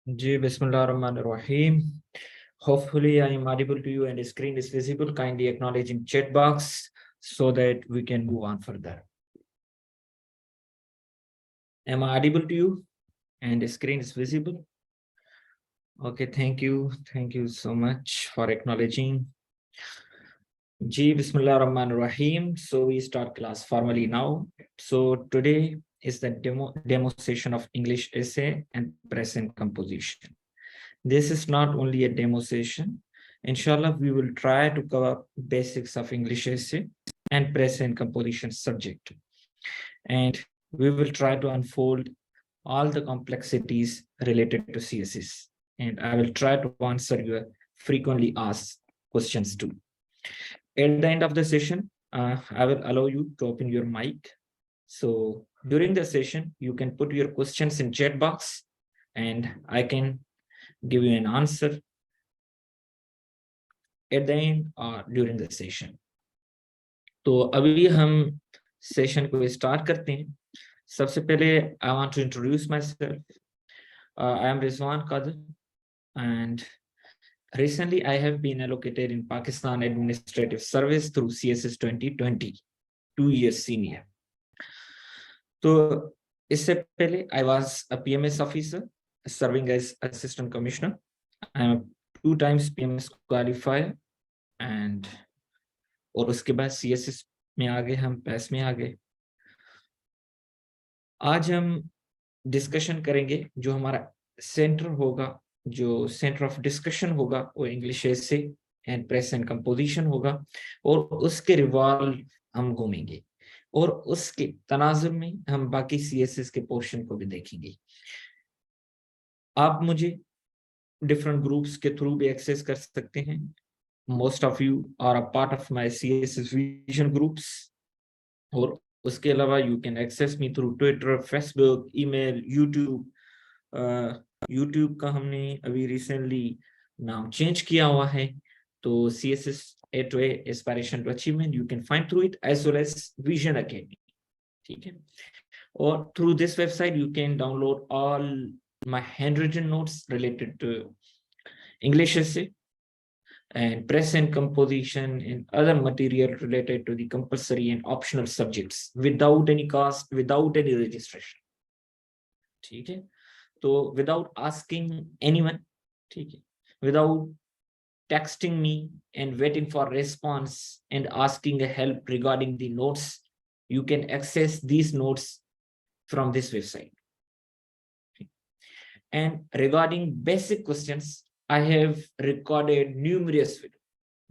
Ji, Bismillahirrahmanirrahim. Hopefully, I am audible to you and the screen is visible. Kindly acknowledge in chat box so that we can move on further. Am I audible to you and the screen is visible? Okay, thank you. Thank you so much for acknowledging. Ji, Bismillahirrahmanirrahim. So we start class formally now. So today is the demo session of English essay and present composition. This is not only a demo session. Inshallah, we will try to cover basics of English essay and present composition subject. And we will try to unfold all the complexities related to CSS. And I will try to answer your frequently asked questions too. At the end of the session, I will allow you to open your mic. So during the session, you can put your questions in chat box and I can give you an answer at the end or during the session. तो अभी हम session को start करते हैं. सबसे पहले I want to introduce myself. I am Rizwan Qadir and recently I have been allocated in Pakistan Administrative Service through CSS 2020, 2 years senior. तो इससे पहले I was a PMS officer serving as Assistant Commissioner. I am a 2 times PMS qualifier and और उसके बाद CSS में आ गए, हम PAS में आ गए. आज हम डिस्कशन करेंगे जो हमारा सेंटर होगा, जो सेंटर ऑफ डिस्कशन होगा वो English essay and present composition होगा और उसके रिवॉल्व हम घूमेंगे और उसके तनाजुर में हम बाकी CSS के पोर्शन को भी देखेंगे. आप मुझे डिफरेंट ग्रुप्स के थ्रू भी एक्सेस कर सकते हैं. Most of you are a part of my CSS vision groups और उसके अलावा you can access me through Twitter, Facebook, email, YouTube. YouTube का हमने अभी recently नाम चेंज किया हुआ है तो CSS A2A Aspiration to Achievement you can find through it as well as Vision Academy. ठीक है. और through this website you can download all my handwritten notes related to English essay and present composition and other material related to the compulsory and optional subjects without any cost, without any registration. ठीक है. तो without asking anyone, ठीक है, without texting me and waiting for response and asking a help regarding the notes, you can access these notes from this website. Okay. And regarding basic questions, I have recorded numerous videos,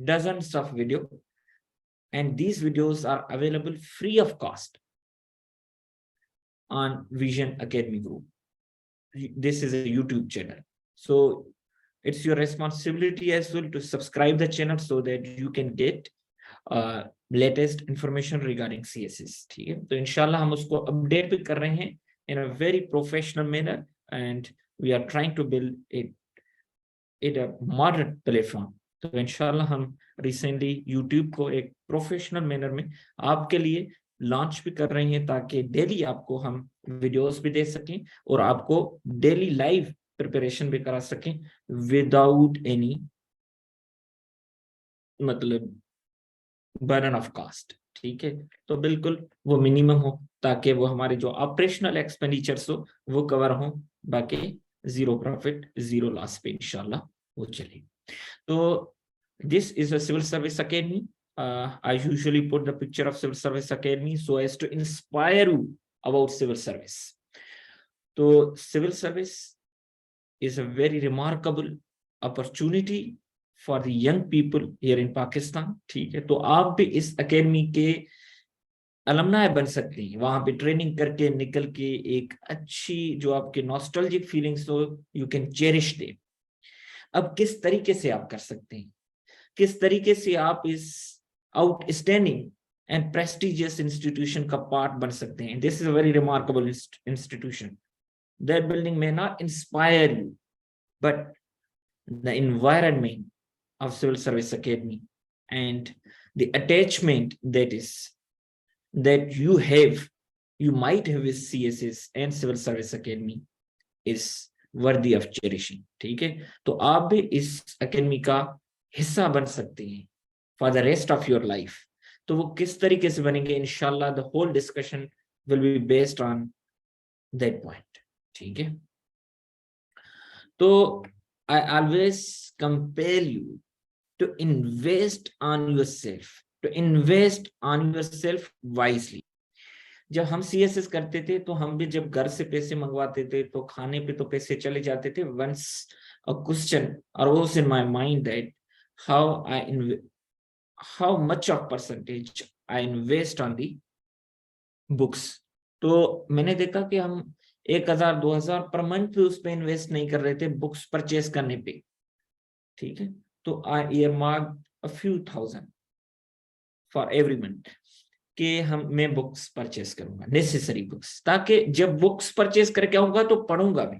dozens of videos, and these videos are available free of cost on Vision Academy Group. This is a YouTube channel. So it's your responsibility as well to subscribe the channel so that you can get latest information regarding CSS. ठीक है. तो इंशाल्लाह हम उसको update भी कर रहे हैं in a very professional manner and we are trying to build it a modern platform. तो इंशाल्लाह हम recently YouTube को एक प्रोफेशनल मैनर में आपके लिए लॉन्च भी कर रहे हैं ताकि डेली आपको हम वीडियोस भी दे सकें और आपको डेली लाइव प्रिपरेशन भी करा सकें विदाउट एनी मतलब बर्डन ऑफ कास्ट. ठीक है. तो बिल्कुल वो मिनिमम हो ताकि वो हमारे जो ऑपरेशनल एक्सपेंडिचर्स हो वो कवर हो, बाकी जीरो प्रॉफिट जीरो लॉस पे इंशाल्लाह वो चले. तो this is a civil service academy. I usually put the picture of civil service academy so as to inspire you about civil service. So civil service is a very remarkable opportunity for the young people here in Pakistan. ठीक है. तो आप भी इस academy के अलमनाय बन सकते हैं. वहां पे ट्रेनिंग करके निकल के एक अच्छी जो आपके नॉस्टैल्जिक फीलिंग्स हो you can cherish them. अब किस तरीके से आप कर सकते हैं, किस तरीके से आप इस आउटस्टैंडिंग एंड प्रेस्टिजियस इंस्टीट्यूशन का पार्ट बन सकते हैं. This is a very remarkable institution. That building may not inspire you, but the environment of Civil Service Academy and the attachment that you might have with CSS and Civil Service Academy is worthy of cherishing. ठीक है, तो आप भी इस academy का हिस्सा बन सकते हैं for the rest of your life. तो वो किस तरीके से बनेंगे, इंशाल्लाह the whole discussion will be based on that point. ठीक है, तो I always compel you to invest on yourself, to invest on yourself wisely। जब हम CSS करते थे तो हम भी जब घर से पैसे मंगवाते थे तो खाने पे तो पैसे चले जाते थे। once a question arose in my mind that how much of percentage I invest on the books। तो मैंने देखा कि हम 1000-2000 पर मंथ भी उस पे इन्वेस्ट नहीं कर रहे थे बुक्स परचेस करने पे। ठीक है, तो आई earmarked a few thousand for every month कि मैं बुक्स परचेस करूंगा, नेसेसरी बुक्स, ताकि जब बुक्स परचेस करके आऊंगा तो पढ़ूंगा भी।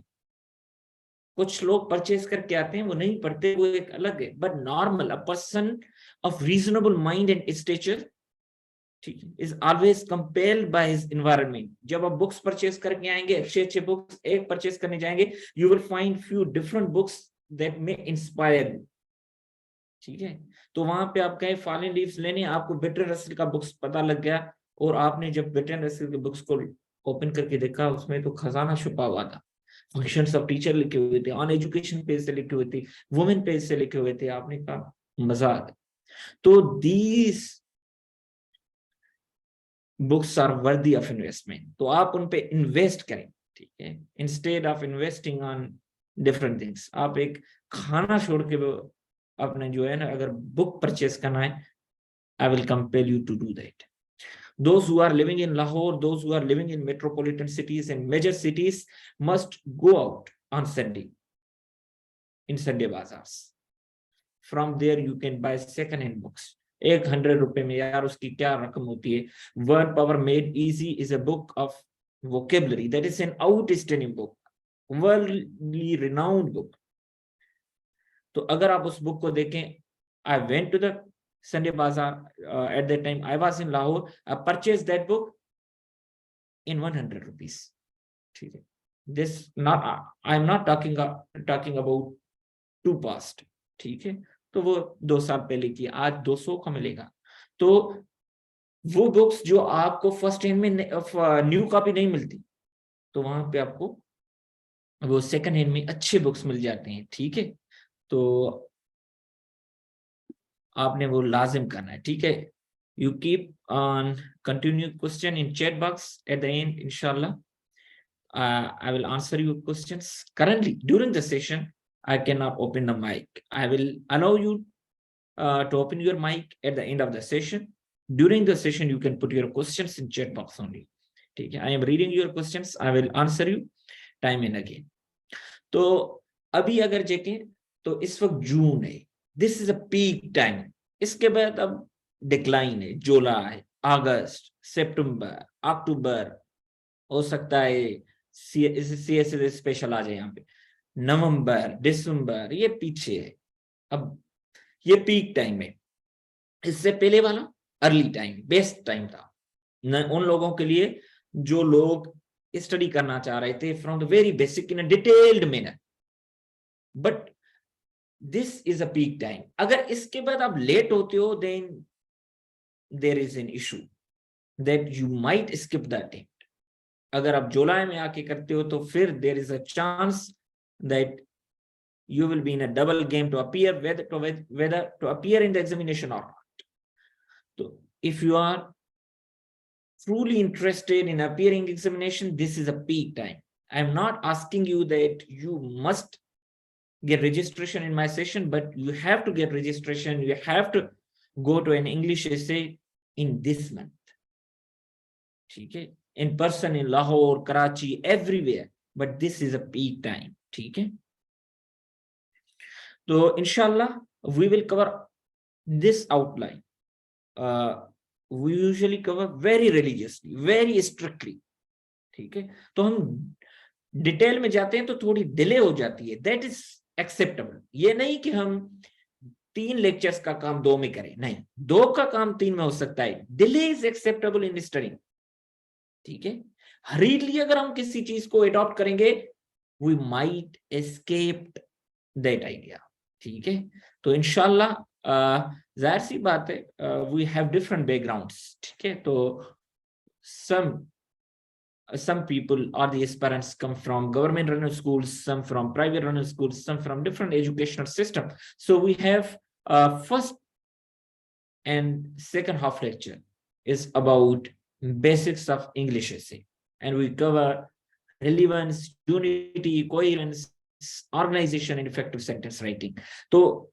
कुछ लोग परचेस करके आते हैं वो नहीं पढ़ते, वो एक अलग है, but normal a person of reasonable mind and stature, ठीक है, is always compelled by his environment. जब आप बुक्स परचेस करके आएंगे, अच्छे अच्छे बुक्स एक परचेस करने जाएंगे, you will find few different books that may inspire you. ठीक है, तो वहां पे आप गए फॉलिन लीव्स लेने, आपको बेटन रसेल का बुक्स पता लग गया, और आपने जब बेटन रसेल के बुक्स को ओपन करके देखा, उसमें तो खजाना छुपा हुआ था। फंक्शंस ऑफ टीचर लिखे हुए थे, ऑन एजुकेशन पेज से लिखे हुए थे, वुमेन पेज से लिखे हुए थे। आपने कहा मजा आ गया। तो these books are worthy of investment, तो आप उन पे इन्वेस्ट करें। ठीक है, instead of investing on different things. आप एक खाना छोड़ के अपने जो है ना, अगर बुक परचेस करना है, I will compel you to do that. Those who are living in Lahore, those who are living in metropolitan cities and major cities must go out on Sunday, in Sunday bazaars. From there you can buy second hand books। 100 रुपए में, यार उसकी क्या रकम होती है। Word Power Made Easy is a book of vocabulary that is an outstanding book, worldly renowned book। तो अगर आप उस बुक को देखें, I went to the Sunday Bazaar at that time I was in Lahore, I purchased that book in 100 rupees। ठीक है, this not I am not talking about too past। ठीक है, तो वो 2 साल पहले की, आज 200 का मिलेगा। तो वो बुक्स जो आपको फर्स्ट हैंड में न्यू कॉपी नहीं मिलती, तो वहां पे आपको वो सेकंड हैंड में अच्छे बुक्स मिल जाते हैं। ठीक है, तो आपने वो लाजिम करना है। ठीक है, you keep on continue question in chat box at the end, inshallah I will answer your questions। Currently during the session I cannot open the mic, I will allow you to open your mic at the end of the session। during the session you can put your questions in chat box only। ठीक है, I am reading your questions, I will answer you time and again। तो अभी अगर देखें तो इस वक्त जून है, this is a peak time. इसके बाद अब डिक्लाइन है, जुलाई, अगस्त, सितंबर, अक्टूबर, हो सकता है CSS स्पेशल आ जाए यहाँ पे, नवंबर, दिसंबर, ये पीछे है। अब ये पीक टाइम है। इससे पहले वाला अर्ली टाइम बेस्ट टाइम था उन लोगों के लिए जो लोग स्टडी करना चाह रहे थे from the very basic in a detailed manner, but this is a peak time. अगर इसके बाद आप लेट होते हो, then there is an issue that you might skip the attempt. अगर आप जुलाई में आके करते हो तो फिर there is a chance that you will be in a double game to appear whether to appear in the examination or not। So if you are truly interested in appearing examination, this is a peak time। I am not asking you that you must get registration in my session, but you have to get registration, you have to go to an English essay in this month। ठीक है, in person in Lahore, Karachi, everywhere, but this is a peak time। ठीक है, तो inshallah we will cover this outline। we usually cover very religiously, very strictly। ठीक है, तो हम detail में जाते हैं तो थोड़ी डिले हो जाती है, दैट इज एक्सेप्टेबल। ये नहीं कि हम 3 लेक्चर्स का काम 2 में करें, नहीं, 2 का काम 3 में हो सकता है। Delay is acceptable in study. ठीक है, हरीडली अगर हम किसी चीज को अडॉप्ट करेंगे we might escape that idea. ठीक है, तो इंशाल्लाह जाहिर सी बात है, we have different backgrounds. ठीक है, तो some people or the aspirants come from government run schools, some from private run schools, some from different educational system. So we have first and second half lecture is about basics of English essay, and we cover relevance, unity, coherence, organization and effective sentence writing. तो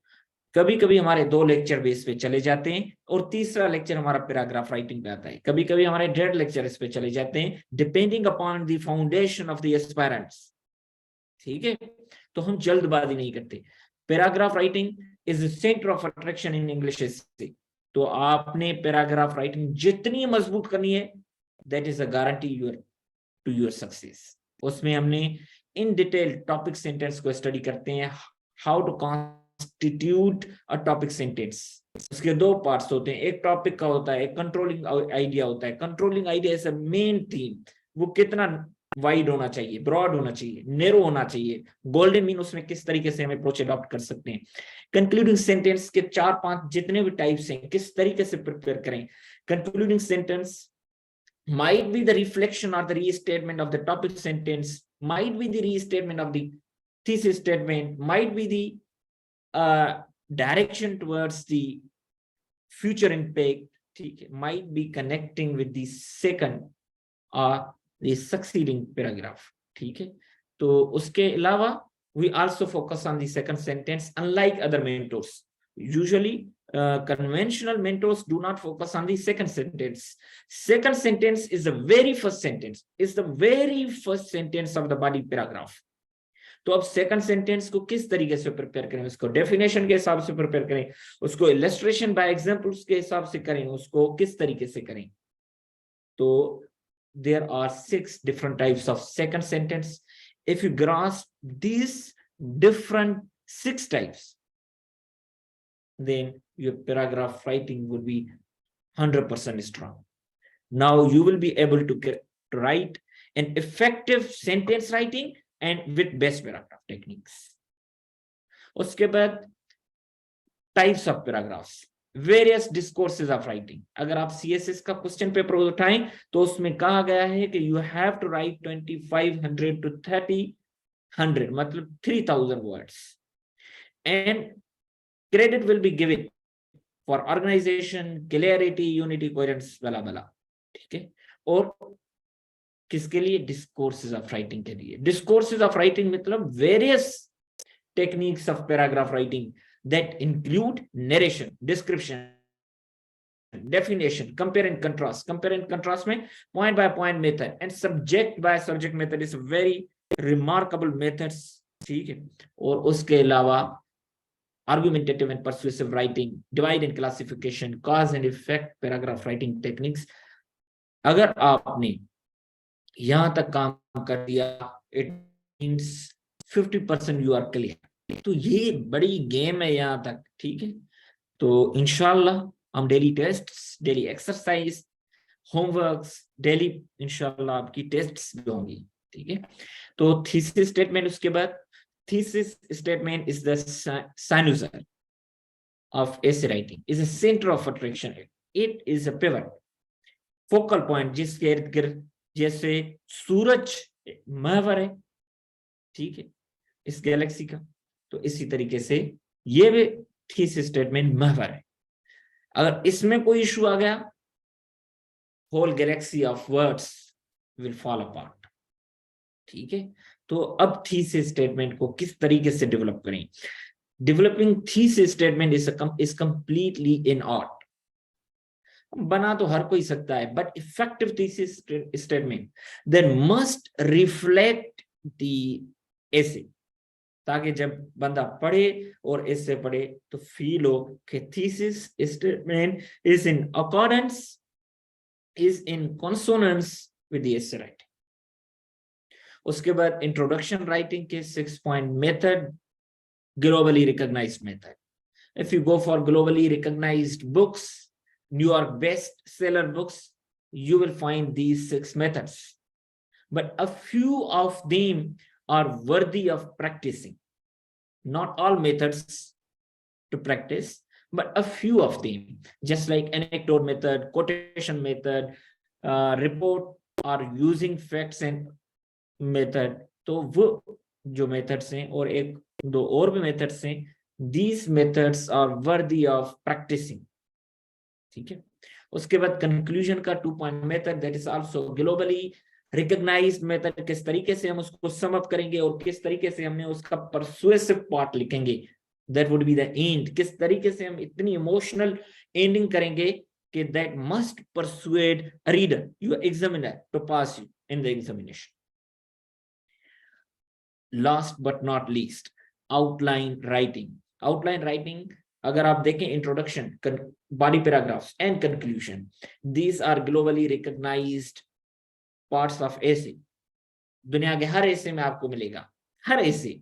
कभी कभी हमारे 2 lecture base पे चले जाते हैं और तीसरा लेक्चर हमारा पैराग्राफ राइटिंग पे आता है, कभी कभी हमारे 1.5 लेक्चर इस पे चले जाते हैं, depending upon the foundation of the aspirants. ठीक है, तो हम जल्दबाजी नहीं करते. Paragraph writing is the centre of attraction in English essay. तो आपने पैराग्राफ राइटिंग जितनी मजबूत करनी है, that is a guarantee to your success. उसमें हमने इन डिटेल टॉपिक सेंटेंस को स्टडी करते हैं, how to constitute a topic sentence. उसके 2 पार्ट्स होते हैं, एक टॉपिक का होता है, एक कंट्रोलिंग आइडिया होता है. Controlling idea is a main theme. वो कितना वाइड होना चाहिए, ब्रॉड होना चाहिए, नैरो होना चाहिए, गोल्डन मीन उसमें किस तरीके से हम अप्रोच अडॉप्ट कर सकते हैं. कंक्लूडिंग सेंटेंस के 4-5 जितने भी टाइप्स हैं, किस तरीके से प्रिपेयर करें. Concluding sentence might be the reflection or the restatement of the topic sentence, might be the restatement of the thesis statement, might be the direction towards the future impact. ठीक है, might be connecting with the second or the succeeding paragraph. ठीक है, तो उसके अलावा we also focus on the second sentence. Unlike other mentors, usually conventional mentors do not focus on the second sentence. Second sentence is the very first sentence, is the very first sentence of the body paragraph. तो अब second sentence को किस तरीके से prepare करें, उसको definition के हिसाब से प्रिपेयर करें, उसको इलस्ट्रेशन बाय एग्जांपल्स के हिसाब से करें, उसको किस तरीके से करें. तो there are 6 different types of second sentence. If you grasp these different 6 types, then your paragraph writing will be 100% strong. Now you will be able to write an effective sentence writing and with best paragraph techniques. उसके बाद types of paragraphs, various discourses of writing. अगर आप CSS का question paper उठाएं तो उसमें कहा गया है कि you have to write 2500 to 3000, मतलब 3000 words, and credit will be given for organization, clarity, unity, coherence, blah blah. ठीक है, और किसके लिए? डिस्कोर्सेज ऑफ राइटिंग के लिए. डिस्कोर्सेज ऑफ राइटिंग मतलब various techniques of paragraph writing that include narration, description, definition, compare and contrast. Compare and contrast में point by point method and subject by subject method is very remarkable methods. ठीक है, और उसके अलावा argumentative and persuasive writing, divide and classification, cause and effect paragraph writing techniques. अगर आपने यहां तक काम कर दिया, it means 50% you are clear. तो ये बड़ी गेम है यहां तक. ठीक है, तो इंशाल्लाह हम daily tests, daily exercise, homeworks, daily इंशाल्लाह आपकी टेस्ट्स भी होंगी. ठीक है, तो थीसिस स्टेटमेंट, उसके बाद thesis statement is the sinusoid of essay writing, is a center of attraction. It is a pivot, focal point जिसके इर्द गिर्द जैसे सूरज महवर है, ठीक है, इस गैलेक्सी का, तो इसी तरीके से ये भी थीसिस स्टेटमेंट महवर है. अगर इसमें कोई इशू आ गया, whole galaxy of words will fall apart. ठीक है, तो अब थीसिस स्टेटमेंट को किस तरीके से डेवलप करें. Developing thesis statement is completely in art. बना तो हर कोई सकता है, but effective thesis statement then must reflect the essay, ताकि जब बंदा पढ़े और एसे पढ़े तो फील हो कि thesis statement is in accordance, is in consonance with the essay writing. उसके बाद इंट्रोडक्शन राइटिंग के 6 point method, globally recognised method. If you go for globally recognised books, New York best seller books, you will find these 6 methods, but a few of them are worthy of practicing. Not all methods to practice, but a few of them, just like anecdote method, quotation method, report, or using facts and method. तो वो जो methods हैं और एक दो और भी methods हैं, these methods are worthy of practicing. ठीक है, उसके बाद कंक्लूजन का 2-point method, that is also globally recognised method. किस तरीके से हम उसको सम अप करेंगे और किस तरीके से हमने उसका परसुएसिव पार्ट लिखेंगे, that would be the end. किस तरीके से हम इतनी इमोशनल एंडिंग करेंगे कि that must persuade reader, your examiner, to pass you in the examination. Last but not least, outline writing. Outline writing अगर आप देखें, introduction, body paragraphs and conclusion, these are globally recognised parts of essay. दुनिया के हर essay में आपको मिलेगा, हर essay,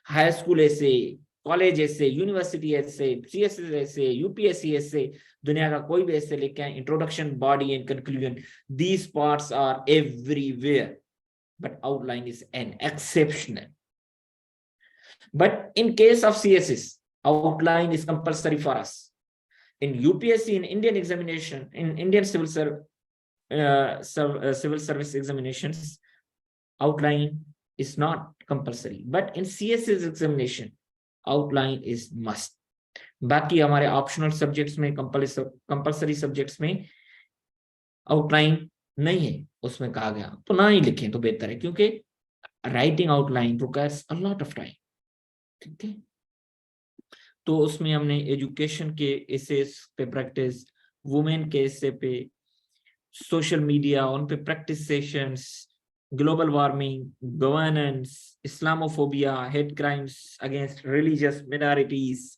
high school essay, college एसे, university essay, CSS essay, UPSC essay, दुनिया का कोई भी एसे लेके आए, introduction, body and conclusion, these parts are everywhere, but outline is an exceptional. But in case of CSS, outline is compulsory for us. In UPSC, in Indian examination, in Indian civil service examinations, outline is not compulsory. But in CSS examination, outline is must. बाकी हमारे optional subjects में, compulsory subjects में outline नहीं है, उसमें कहा गया तो ना ही लिखें तो बेहतर है, क्योंकि writing outline requires a lot of time. ठीक है, तो उसमें हमने एजुकेशन के एसेस पे प्रैक्टिस, वुमेन के एसे पे, सोशल मीडिया उन पे practice sessions, global warming, governance, Islamophobia, hate crimes against religious minorities,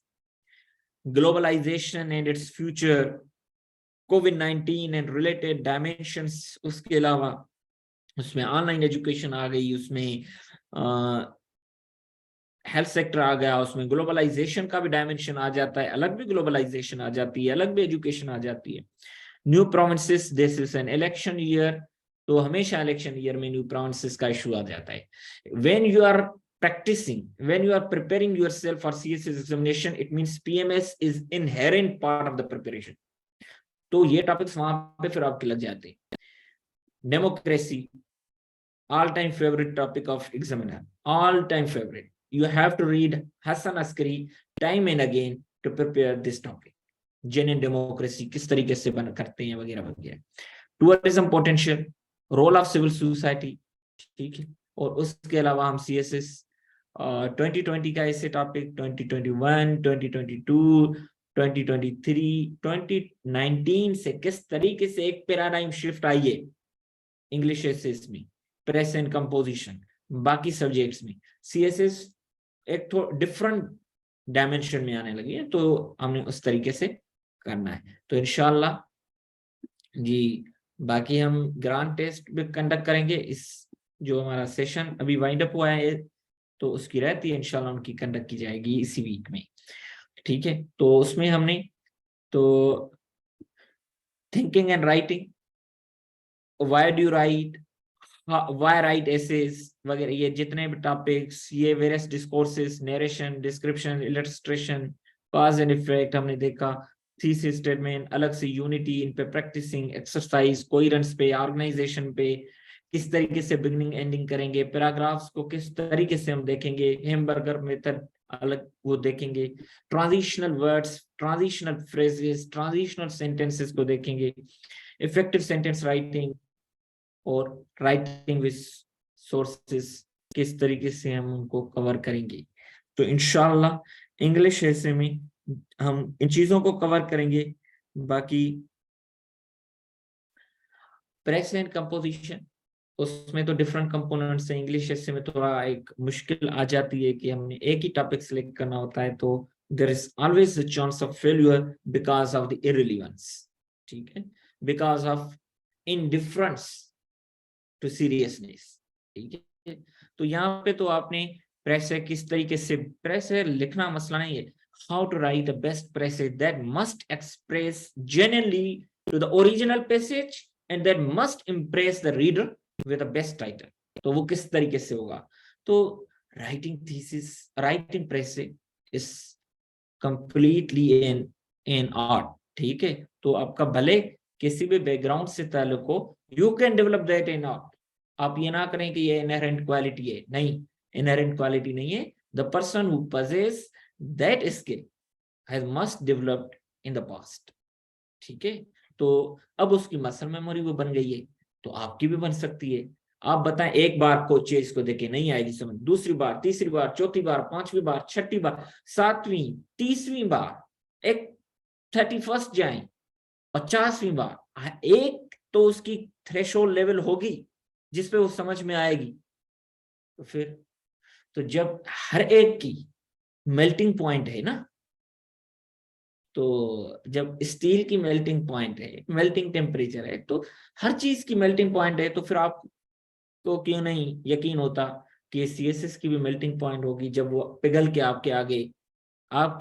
globalisation and its future, कोविड-19 एंड रिलेटेड डायमेंशंस. उसके अलावा उसमें ऑनलाइन एजुकेशन आ गई, उसमें हेल्थ सेक्टर आ गया, उसमें ग्लोबलाइजेशन का भी डायमेंशन आ जाता है, अलग भी ग्लोबलाइजेशन आ जाती है, अलग भी एजुकेशन आ जाती है. New provinces, this is an election year, तो हमेशा इलेक्शन ईयर में न्यू प्रोविंसेस का इशू आ जाता है. When you are practicing, when you are preparing yourself for CSS examination, it means PMS is inherent part of the preparation. तो ये topics वहां पे फिर आपके लग जाते हैं. Democracy, all time favorite topic of examiner, all time favorite. You have to read Hassan Askari time and again to prepare this topic. Genuine democracy किस तरीके से बन करते हैं वगैरह वगैरह. Tourism potential, role of civil society, ठीक है. और उसके अलावा हम CSS 2020 का ऐसे टॉपिक, 2021, 2022, 2023, 2019 से किस तरीके से एक पैराडाइम शिफ्ट आई है इंग्लिश एसेस में, प्रेस एंड कंपोजिशन, बाकी सब्जेक्ट्स में. CSS एक तो डिफरेंट डायमेंशन में आने लगी है, तो हमने उस तरीके से करना है. तो इंशाल्लाह जी, बाकी हम ग्रांड टेस्ट भी कंडक्ट करेंगे. इस जो हमारा सेशन अभी वाइंड अप हुआ है, तो उसकी रहती है, इंशाल्लाह उनकी कंडक्ट की जाएगी इसी वीक में. ठीक है, तो उसमें हमने तो thinking and writing, why do you right, why write essays वगैरह, ये जितने भी टॉपिक्स, ये various discourses, narration, description, illustration, cause and effect हमने देखा. थीसिस स्टेटमेंट, अलग से यूनिटी, इन पे प्रैक्टिसिंग, एक्सरसाइज, कोहेरेंस पे, ऑर्गेनाइजेशन पे, किस तरीके से बिगनिंग एंडिंग करेंगे, पैराग्राफ्स को किस तरीके से हम देखेंगे, हेमबर्गर मेथड अलग वो देखेंगे, transitional words, transitional phrases, transitional sentences को देखेंगे, इफेक्टिव सेंटेंस राइटिंग और राइटिंग विद सोर्सेस, किस तरीके से हम उनको कवर करेंगे. तो इंशाल्लाह इंग्लिश ऐसे में हम इन चीजों को कवर करेंगे. बाकी प्रेस एंड कंपोजिशन, उसमें तो डिफरेंट कंपोनेंट्स हैं. इंग्लिश ऐसे में थोड़ा एक मुश्किल आ जाती है कि हमने एक ही टॉपिक सिलेक्ट करना होता है, तो there is always a chance of failure because of the irrelevance. ठीक है, because of indifference to seriousness. ठीक है, तो यहाँ पे तो आपने प्रेस है किस तरीके से, प्रेस है लिखना मसला नहीं है, how to write the best precis that must express genuinely to the original passage and that must impress the reader with the best title. तो वो किस तरीके से होगा, तो writing thesis, writing precis is completely an art, ठीक है। तो आपका भले किसी भी बैकग्राउंड से ताल्लुक हो, you can develop that in art. आप ये ना करें कि ये इनहेरेंट क्वालिटी है, नहीं, इनहेरेंट क्वालिटी नहीं है। The person who possess that skill has must developed in the past, ठीक है। तो अब उसकी मसल मेमोरी वो बन गई है, तो आपकी भी बन सकती है। आप बताएं, एक बार को चीज को देखे नहीं आएगी समझ, दूसरी बार, तीसरी बार, चौथी बार, पांचवी बार, छठी बार, सातवीं, 30वीं बार, एक 31st जाए, 50वीं बार, एक तो उसकी थ्रेशोल्ड लेवल होगी जिसपे वो समझ में आएगी। तो फिर तो जब हर एक की मेल्टिंग पॉइंट है ना, तो जब स्टील की मेल्टिंग पॉइंट है, मेल्टिंग टेम्परेचर है, तो हर चीज की मेल्टिंग पॉइंट है, तो फिर आपको क्यों नहीं यकीन होता कि CSS की भी मेल्टिंग पॉइंट होगी जब वो पिघल के आपके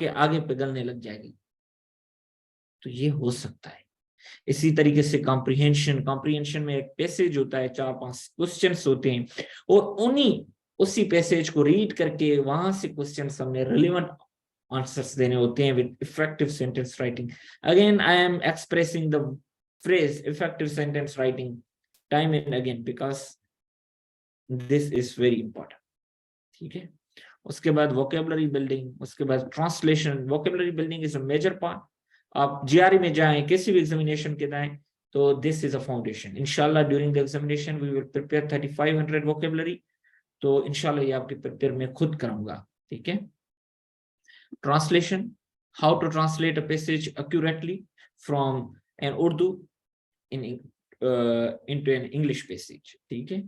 आगे पिघलने लग जाएगी। तो ये हो सकता है। इसी तरीके से कॉम्प्रिहेंशन में एक पैसेज होता है, 4-5 क्वेश्चंस होते हैं, और उसी पैसेज को रीड करके वहां से क्वेश्चन हमने रिलेवेंट आंसर्स देने होते हैं with effective sentence writing. Again I am expressing the phrase effective sentence writing time and again because this is very important, ठीक है। उसके बाद वोकेबलरी बिल्डिंग, उसके बाद translation. Vocabulary building is a major part. आप GRE में जाएं, किसी भी एग्जामिनेशन के जाएं, तो दिस इज अ फाउंडेशन। इंशाल्लाह during the examination we will prepare 3500 vocabulary. तो इंशाल्लाह ये आपके प्रिपेयर में खुद कराऊंगा, ठीक है। Translation, how to translate a passage accurately from an Urdu into an English passage, ठीक है।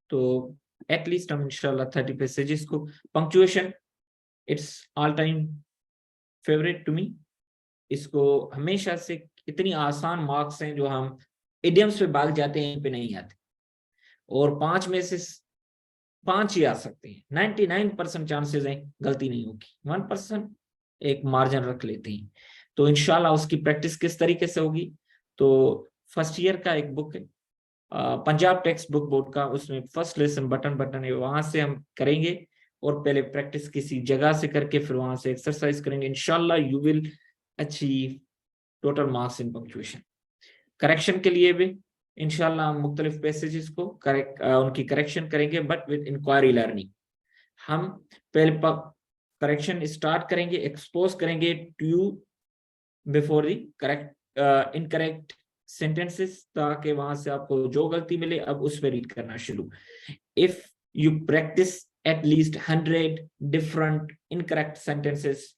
तो एटलीस्ट हम इंशाल्लाह 30 पैसेजेस को। Punctuation, it's all time favourite to me. इसको हमेशा से इतनी आसान मार्क्स हैं जो हम इडियम्स पे भाग जाते हैं, इन पे नहीं आते, और 5 में से 5 ही आ सकते हैं। 99% चांसेस हैं गलती नहीं होगी, 1% एक मार्जिन रख लेते हैं। तो इंशाल्लाह उसकी प्रैक्टिस किस तरीके से होगी, तो फर्स्ट ईयर का एक बुक है पंजाब टेक्स्ट बुक बोर्ड का, उसमें फर्स्ट लेसन बटन है, वहां से हम करेंगे, और पहले प्रैक्टिस किसी जगह से करके फिर वहां से एक्सरसाइज करेंगे। इंशाल्लाह you will achieve total marks in punctuation. Correction के लिए भी इंशाल्लाह हम मुख्तलिफ पैसेजेस को उनकी करेक्शन करेंगे, बट विद इंक्वायरी लर्निंग। हम पहले करेक्शन स्टार्ट करेंगे, एक्सपोज करेंगे to you before the correct incorrect sentences, ताकि वहां से आपको जो गलती मिले अब उस पर रीड करना शुरू। If you practice at least 100 different incorrect sentences,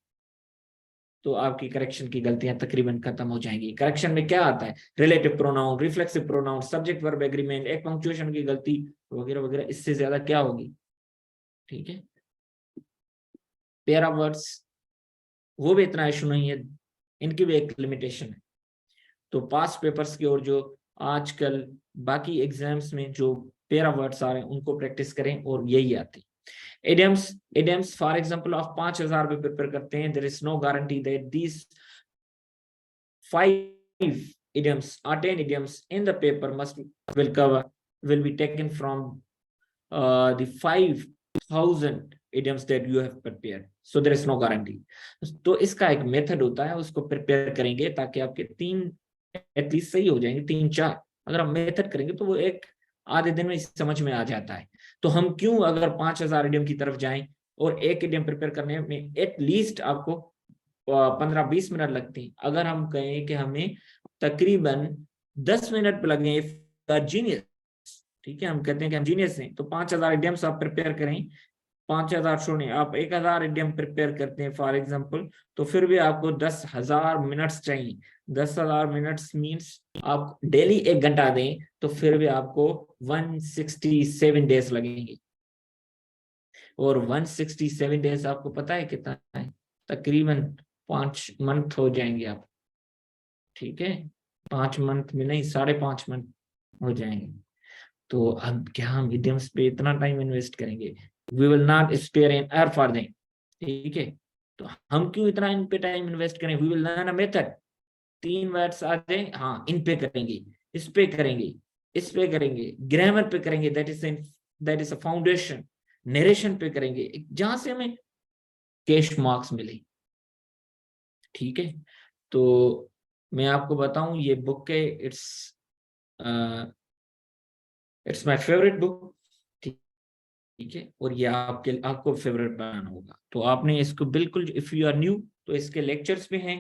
तो आपकी करेक्शन की गलतियां तकरीबन खत्म हो जाएंगी। करेक्शन में क्या आता है, relative pronoun, reflexive pronoun, subject verb agreement, एक पंक्चुएशन की गलती वगैरह वगैरह, इससे ज्यादा क्या होगी, ठीक है। पैरा वर्ड्स, वो भी इतना इशू नहीं है, इनकी भी एक लिमिटेशन है। तो पास पेपर्स की और जो आजकल बाकी एग्जाम्स में जो पैरा वर्ड्स आ रहे हैं उनको प्रैक्टिस करें, और यही आती। इडियम्स फॉर एग्जांपल आप 5000 पे प्रिपेयर करते हैं, there is no guarantee that these 5 idioms or 10 idioms in the paper will be taken from the 5000 idioms that you have prepared, so there is no guarantee। तो इसका एक method होता है, उसको प्रिपेयर करेंगे ताकि आपके 3 एटलीस्ट सही हो जाएंगे, 3-4। अगर हम मेथड करेंगे तो वो एक आधे दिन में समझ में आ जाता है। तो हम क्यों अगर 5000 इडियम की तरफ जाएं, और एक इडियम प्रिपेयर करने में एटलीस्ट आपको 15-20 मिनट लगती हैं, अगर हम कहें कि हमें तकरीबन 10 मिनट लगे, जीनियस, ठीक है, हम कहते हैं कि हम जीनियस हैं, तो 5000 इडियम्स आप प्रिपेयर करें। 5000 छोड़े, आप 1000 इडियम प्रिपेयर करते हैं फॉर एग्जांपल, तो फिर भी आपको 10,000 मिनट्स चाहिए। 10,000 मिनट्स मींस आप डेली 1 घंटा दें, तो फिर भी आपको 167 डेज लगेंगे। और 167 डेज आपको पता है कितना है, तकरीबन 5 मंथ हो जाएंगे आप, ठीक है। 5 मंथ में नहीं, 5.5 मंथ हो जाएंगे। तो अब क्या हम इडियम्स पे इतना टाइम इन्वेस्ट करेंगे, we will not spare an hour for them, ठीक है। तो हम क्यों इतना इन पे टाइम इन्वेस्ट करें, we will learn a method. 3 words आ जाए, हाँ इन पे करेंगे, इस पे करेंगे, इस पे करेंगे, ग्रामर पे करेंगे, that is a foundation. Narration पे करेंगे, जहां से हमें कैश मार्क्स मिले। ठीक है, तो मैं आपको बताऊं ये बुक है, इट्स माय फेवरेट बुक। ठीक है, और ये आपको फेवरेट बनाना होगा, तो आपने इसको बिल्कुल, इफ यू आर न्यू, तो इसके लेक्चर्स भी हैं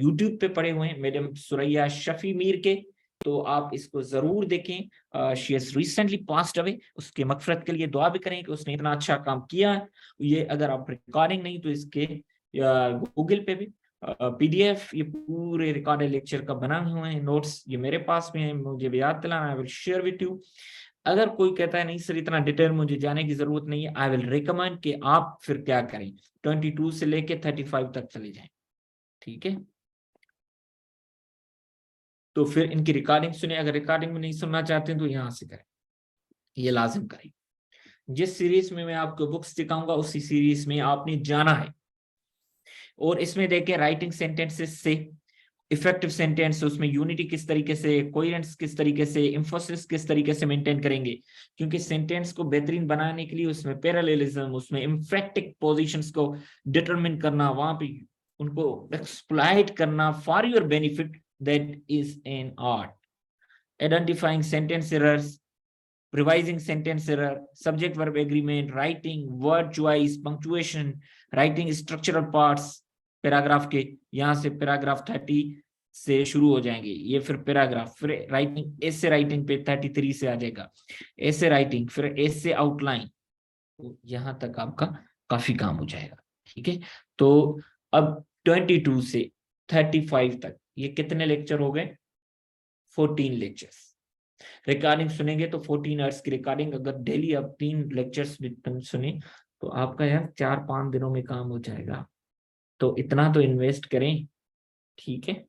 यूट्यूब पे पड़े हुए हैं, मैडम सुरैया शफी मीर के, तो आप इसको जरूर देखें। She has recently passed away, उसके मगफरत के लिए दुआ भी करें कि उसने इतना अच्छा काम किया है। ये अगर आप रिकॉर्डिंग नहीं तो इसके गूगल पे भी पीडीएफ ये पूरे रिकॉर्डेड लेक्चर का बना हुए हैं, नोट्स ये मेरे पास में है, मुझे भी याद दिलाना, I will share with you. अगर कोई कहता है नहीं सर इतना डिटेल मुझे जाने की जरूरत नहीं है, आई विल रिकमेंड कि आप फिर क्या करें, 22 से लेके 35 तक चले जाएं। ठीक है, तो फिर इनकी रिकॉर्डिंग सुने, अगर रिकॉर्डिंग में नहीं सुनना चाहते हैं तो यहाँ से करें, ये लाजिम करें। जिस सीरीज में मैं आपको बुक्स दिखाऊंगा उसी सीरीज में आपने जाना है, और इसमें देखें राइटिंग सेंटेंसेस से, इफेक्टिव सेंटेंस, उसमें यूनिटी किस तरीके से, कोहेरेंस किस तरीके से, इंफोसिस किस तरीके से मेंटेन करेंगे, क्योंकि सेंटेंस को बेहतरीन बनाने के लिए उसमें पैरेललिज्म, उसमें एम्फेटिक पोजीशंस को डिटरमिन करना, वहां पे उनको एक्सप्लॉइट करना for your benefit, that is an art. Identifying sentence errors, revising sentence error, subject verb agreement, writing word choice, punctuation, writing structural parts, paragraph के, यहाँ से पैराग्राफ 30 से शुरू हो जाएंगे ये, फिर पैराग्राफ, फिर राइटिंग, ऐसे राइटिंग पे 33 से आ जाएगा ऐसे राइटिंग, फिर ऐसे आउटलाइन, तो यहाँ तक आपका काफी काम हो जाएगा। ठीक है, तो अब 22 से 35 तक ये कितने लेक्चर हो गए, 14 लेक्चर्स। रिकॉर्डिंग सुनेंगे तो 14 आवर्स की रिकॉर्डिंग, अगर डेली आप 3 लेक्चर्स भी तुम सुने तो आपका यार 4-5 दिनों में काम हो जाएगा, तो इतना तो इन्वेस्ट करें। ठीक है,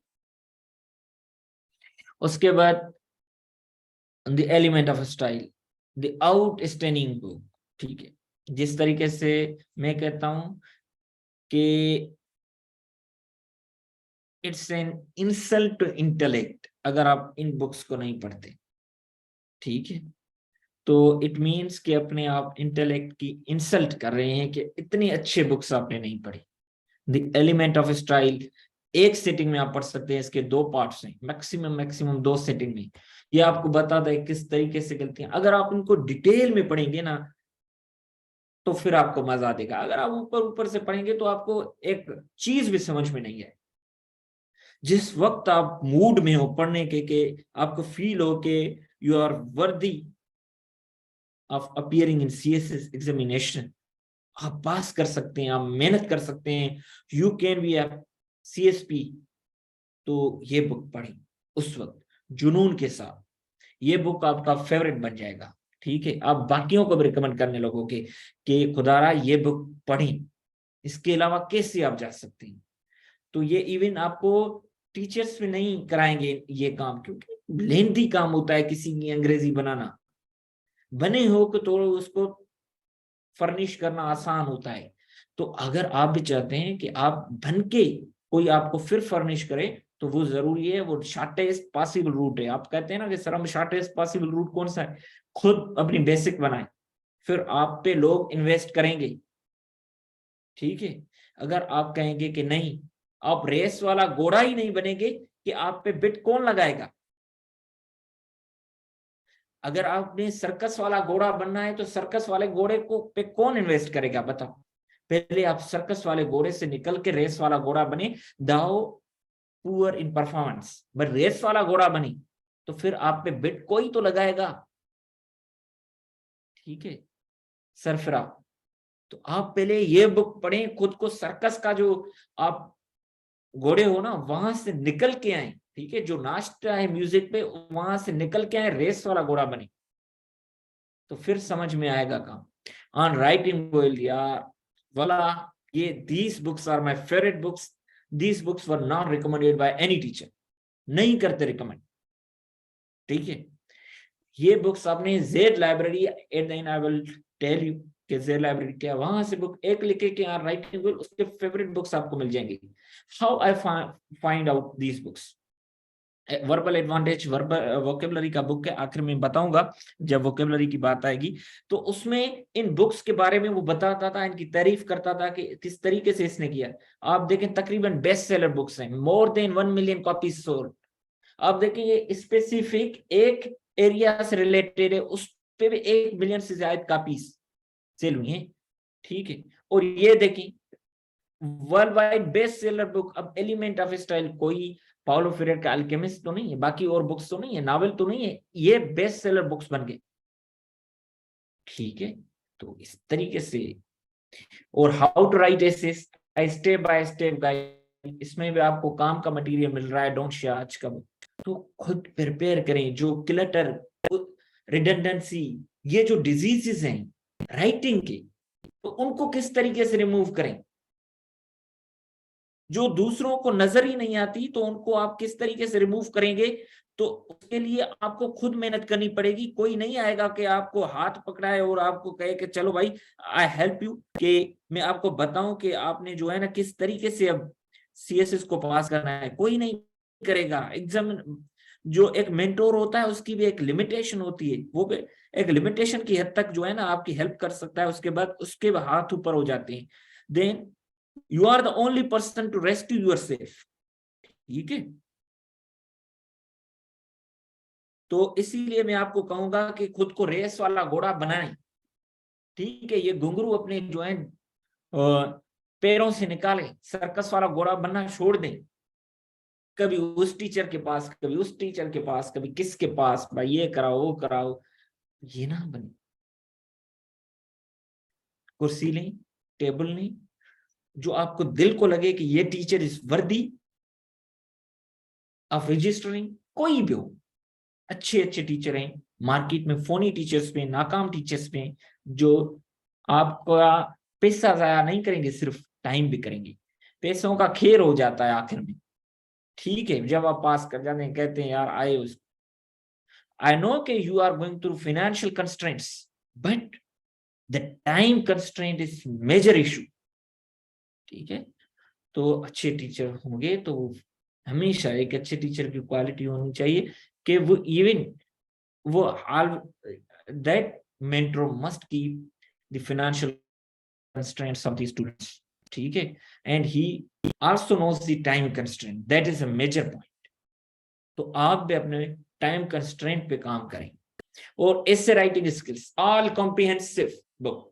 उसके बाद the element of style, the outstanding book. ठीक है, जिस तरीके से मैं कहता हूं कि it's an insult to intellect अगर आप इन बुक्स को नहीं पढ़ते। ठीक है, तो इट मीन्स कि अपने आप इंटेलेक्ट की इंसल्ट कर रहे हैं कि इतनी अच्छे बुक्स आपने नहीं पढ़ी। द एलिमेंट ऑफ स्टाइल एक सेटिंग में आप पढ़ सकते हैं, इसके 2 पार्ट्स हैं, मैक्सिमम 2 सेटिंग में। ये आपको बताता है किस तरीके से गलतियां, अगर आप इनको डिटेल में पढ़ेंगे ना तो फिर आपको मजा देगा, अगर आप ऊपर ऊपर से पढ़ेंगे तो आपको एक चीज भी समझ में नहीं आए। जिस वक्त आप मूड में हो पढ़ने के आपको फील हो कि you are worthy of appearing in CSS examination, आप पास कर सकते हैं, आप मेहनत कर सकते हैं, you can be a CSP, तो ये बुक पढ़ी उस वक्त जुनून के साथ, ये बुक आपका फेवरेट बन जाएगा। ठीक है, आप बाकियों को भी रिकमेंड करने लगोगे कि खुदारा ये बुक पढ़ी, इसके अलावा कैसे आप जा सकते हैं। तो ये इवन आपको टीचर्स में नहीं कराएंगे ये काम, क्योंकि लेंथी काम होता है किसी की अंग्रेजी बनाना, बने हो तो उसको फर्निश करना आसान होता है। तो अगर आप भी चाहते हैं कि आप बन के कोई आपको फिर फर्निश करे, तो वो जरूरी है, वो शॉर्टेस्ट पॉसिबल रूट है। आप कहते हैं ना कि सर हम शॉर्टेस्ट पॉसिबल रूट कौन सा है, खुद अपनी बेसिक बनाए, फिर आप पे लोग इन्वेस्ट करेंगे। ठीक है, अगर आप कहेंगे कि नहीं, आप रेस वाला घोड़ा ही नहीं बनेंगे कि आप पे बिट कौन लगाएगा। अगर आपने सर्कस वाला घोड़ा बनना है तो सर्कस वाले घोड़े को पे कौन इन्वेस्ट करेगा बताओ। पहले आप सर्कस वाले घोड़े से निकल के रेस वाला घोड़ा बने, though poor in performance, but race वाला घोड़ा बनी तो फिर आप पे बिट कोई तो लगाएगा। ठीक है, सरफरा, तो आप पहले ये बुक पढ़ें, खुद को सर्कस का जो आप घोड़े हो ना वहां से निकल के आए। ठीक है, जो नाचता है म्यूजिक पे वहां से निकल के आए, रेस वाला घोड़ा बने, तो फिर समझ में आएगा काम। ऑन राइटिंग बोल यार वाला, ये these books are my favourite books, these books were not recommended by any teacher, नहीं करते रिकमेंड। ठीक है, ये बुक्स आपने Z library, at the end I will tell you कि जेड लाइब्रेरी क्या, वहां से बुक एक लिखे कि यार राइटिंग बोल, उसके फेवरेट बुक्स आपको मिल जाएंगी। How I find out these books, verbal advantage vocabulary का बुक है, आखिर में बताऊंगा जब वोकेबलरी की बात आएगी। तो उसमें इन बुक्स के बारे में वो बताता था, इनकी तारीफ करता था कि किस तरीके से इसने किया। आप देखें तकरीबन बेस्ट सेलर बुक्स हैं, more than 1 million copies sold. आप देखें ये स्पेसिफिक एक एरिया से रिलेटेड है, उस पे भी 1 मिलियन से ज्यादा कॉपीज सेल हुई हैं, ठीक है। और ये देखें world wide best seller book, अब एलिमेंट ऑफ स्टाइल कोई पाउलो फ्रीरे का अल्केमिस्ट तो नहीं है, बाकी और बुक्स तो नहीं है, नावल तो नहीं है, ये बेस्ट सेलर बुक्स बन गए, ठीक है। तो इस तरीके से, और how to write essays, step by step guide, इसमें भी आपको काम का मटेरियल मिल रहा है, डोंट शेयर आज का। तो खुद प्रिपेयर करें, जो क्लटर, रिडंडेंसी, ये जो डिजीजेस हैं राइटिंग के, तो उनको किस तरीके से रिमूव करें। जो दूसरों को नजर ही नहीं आती तो उनको आप किस तरीके से रिमूव करेंगे। तो उसके लिए आपको खुद मेहनत करनी पड़ेगी, कोई नहीं आएगा कि आपको हाथ पकड़ाए और आपको कहे कि चलो भाई आई हेल्प यू, कि मैं आपको बताऊं कि आपने जो है ना किस तरीके से अब सीएसएस को पास करना है, कोई नहीं करेगा। एग्जाम जो एक मेंटोर होता है उसकी भी एक लिमिटेशन होती है, वो भी एक लिमिटेशन की हद तक जो है ना आपकी हेल्प कर सकता है, उसके बाद उसके हाथ ऊपर हो जाते हैं। Then you are the only person to rescue yourself, ठीक है। तो इसीलिए मैं आपको कहूंगा कि खुद को रेस वाला घोड़ा बनाएं, ठीक है। ये घुंघरू अपने जो है पैरों से निकालें, सर्कस वाला घोड़ा बनना छोड़ दें। कभी उस टीचर के पास, कभी उस टीचर के पास, कभी किसके पास, भाई ये कराओ वो कराओ, ये ना बने। कुर्सी लें, टेबल लें, जो आपको दिल को लगे कि ये teacher is worthy of registering, कोई भी हो। अच्छे अच्छे टीचर हैं मार्केट में, फोनी टीचर्स पे, नाकाम टीचर्स पे, जो आपका पैसा जाया नहीं करेंगे, सिर्फ टाइम भी करेंगे। पैसों का खेर हो जाता है आखिर में, ठीक है। जब आप पास कर जाते हैं कहते हैं यार आए उस, आई नो कि you are going through financial constraints, but the time constraint is major issue, ठीक है। तो अच्छे टीचर होंगे तो हमेशा एक अच्छे टीचर की क्वालिटी होनी चाहिए कि वो इवन वो all that mentor must keep the financial constraints of the students, ठीक है। and he also knows the time constraint, that is a major point। तो आप भी अपने टाइम कंस्ट्रेंट पे काम करें। और essay writing skills all comprehensive book,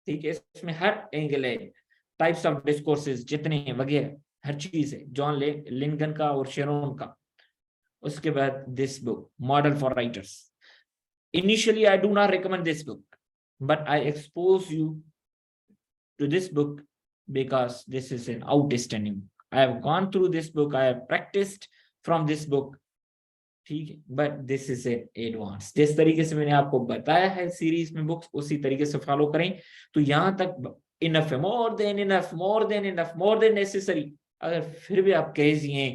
ठीक है। इसमें हर एंगल है, टाइप्स ऑफ डिस्कोर्सेज जितने वगैरह हर चीज है, जॉन लिंकन का और शेरोन का। उसके बाद this book model for writers, initially I do not recommend this book, but I expose you to this book because this is an outstanding book. I have gone through this book, I have practiced from this book, ठीक है। But this is advance, जिस तरीके से मैंने आपको बताया है series में बुक्स, उसी तरीके से फॉलो करें तो यहां तक इनफ है, more than enough, more than enough, more than necessary. अगर फिर भी आप कह दिए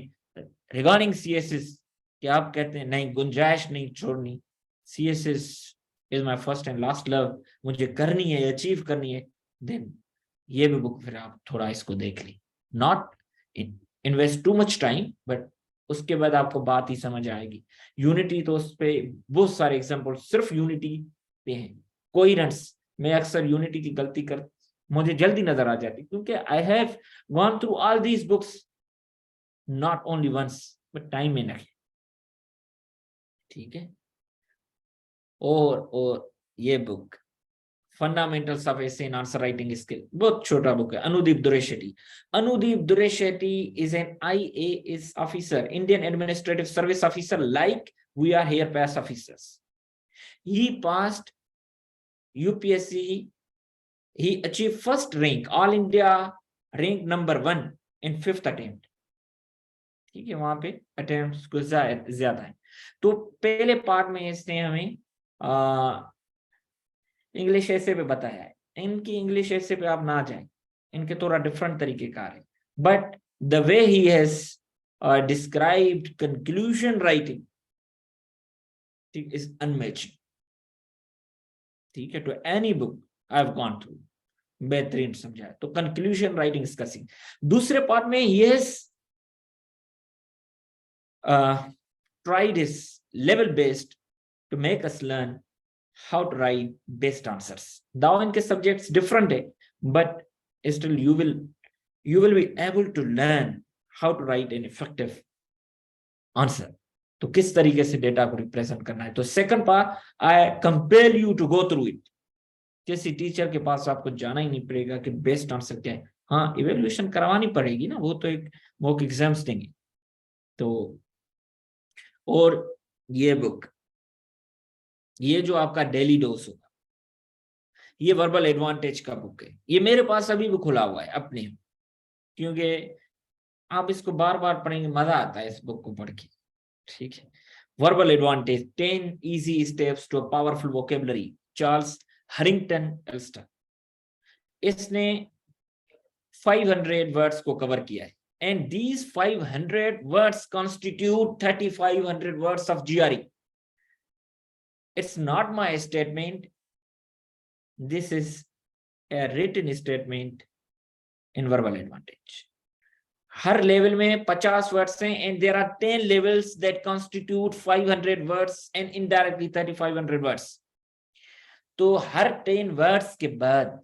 रिगार्डिंग सीएसएस कि आप कहते हैं नहीं गुंजाइश नहीं छोड़नी, CSS is my first and last love, मुझे करनी है, अचीव करनी है, देन ये भी बुक फिर आप थोड़ा इसको देख ली। Not invest too much time, but उसके बाद आपको बात ही समझ आएगी। यूनिटी तो उस पे बहुत सारे एग्जांपल सिर्फ यूनिटी पे हैं, कोई रंस। मैं अक्सर यूनिटी की गलती कर, मुझे जल्दी नजर आ जाती, क्योंकि I have gone through all these books not only once but time में नहीं, ठीक है। और ये book fundamentals of essay and answer writing skill, बहुत छोटा बुक है। Anudeep Dureshetty, Anudeep Dureshetty is an IAS officer, Indian administrative service officer, like we are here pass officers. he passed UPSC, he achieved first rank, all India rank number 1 in 5th attempt, ठीक है। वहां पे attempts कुछ ज्यादा है। तो पहले पार्ट में इसने हमें इंग्लिश ऐसे पे बताया है, इनकी इंग्लिश ऐसे पे आप ना जाएं, इनके थोड़ा डिफरेंट तरीके का है, but the way he has described conclusion writing is unmatching, ठीक है। To any book I have gone through, बेहतरीन समझाया। तो कंक्लूजन राइटिंग इसका सीन। दूसरे पार्ट में he has tried his level best to make us learn how to write best answers. Though इनके subjects different है, but still you will be able to learn how to write an effective answer. तो किस तरीके से data को represent करना है. तो second part, I compel you to go through it. किसी टीचर के पास आपको जाना ही नहीं पड़ेगा कि बेस्ट आंसर क्या है. हाँ, इवेल्युएशन करवानी पड़ेगी ना, वो तो एक मॉक एग्जाम्स देंगे. तो और ये बुक, ये जो आपका डेली डोज होगा, ये वर्बल एडवांटेज का बुक है. ये मेरे पास अभी भी खुला हुआ है अपने, क्योंकि आप इसको बार बार पढ़ेंगे, मजा आता है इस बुक को पढ़ के. ठीक है. Verbal advantage, 10 easy steps to a powerful vocabulary, Charles Harrington Elster. इसने 500 वर्ड्स को कवर किया है. And these 500 words constitute 3500 words of GRE. It's not my statement. This is a written statement in verbal advantage. Her level में 50 words हैं, and there are 10 levels that constitute 500 words and indirectly 3500 words. तो हर 10 words के बाद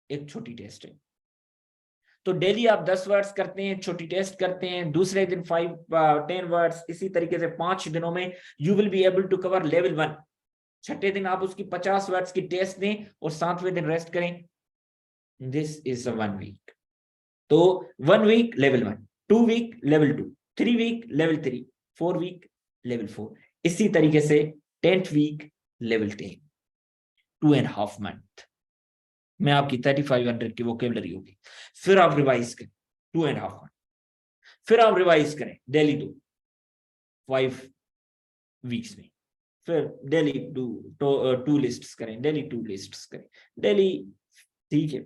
एक छोटी test है. तो daily आप 10 वर्ड्स करते हैं, छोटी टेस्ट करते हैं, दूसरे दिन 10 वर्ड्स, इसी तरीके से 5 दिनों में you will be able to cover level 1. छठे दिन आप उसकी 50 वर्ड्स की टेस्ट दें और 7वें दिन रेस्ट करें. This is 1 week. तो 1 week level 1, 2 week level 2, 3 week level 3, 4 week level 4, इसी तरीके से 10th वीक लेवल 10. 2.5 मंथ में आपकी 3500 की वोकेबलरी होगी. फिर आप रिवाइज करें 2.5 मंथ, फिर आप रिवाइज करें डेली 5 वीक्स में, फिर डेली 2 लिस्ट्स करें, डेली 2 लिस्ट्स करें डेली. ठीक है.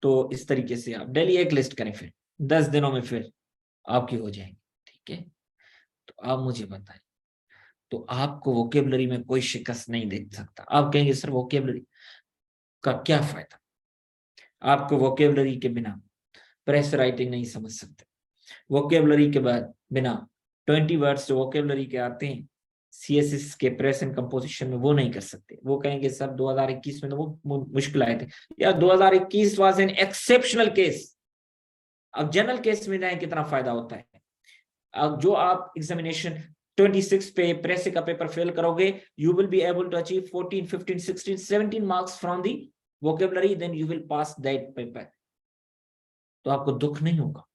तो इस तरीके से आप डेली 1 लिस्ट करें, फिर 10 दिनों में फिर आपकी हो जाएंगे. ठीक है. तो आप मुझे बताएं, तो आपको वोकेबलरी में कोई शिकस्त नहीं देख सकता. आप कहेंगे सर वोकेबलरी का क्या फायदा, आपको वोकेबलरी के बिना प्रेस राइटिंग नहीं समझ सकते. वोकेबलरी के बाद बिना 20 वर्ड्स जो वोकेबलरी के आते हैं CSS के प्रेस एंड कंपोजिशन में, वो नहीं कर सकते. वो कहेंगे सर 2021 में तो वो मुश्किल आए थे. या 2021 वाज एन एक्सेप्शनल केस. अब जनरल केस में जाए कितना फायदा होता है. अब जो आप एग्जामिनेशन 26 पे प्रेस का पेपर फेल करोगे, you will be able to achieve 14, 15, 16, 17 marks from the vocabulary, then you will pass that paper. तो आपको दुख नहीं होगा.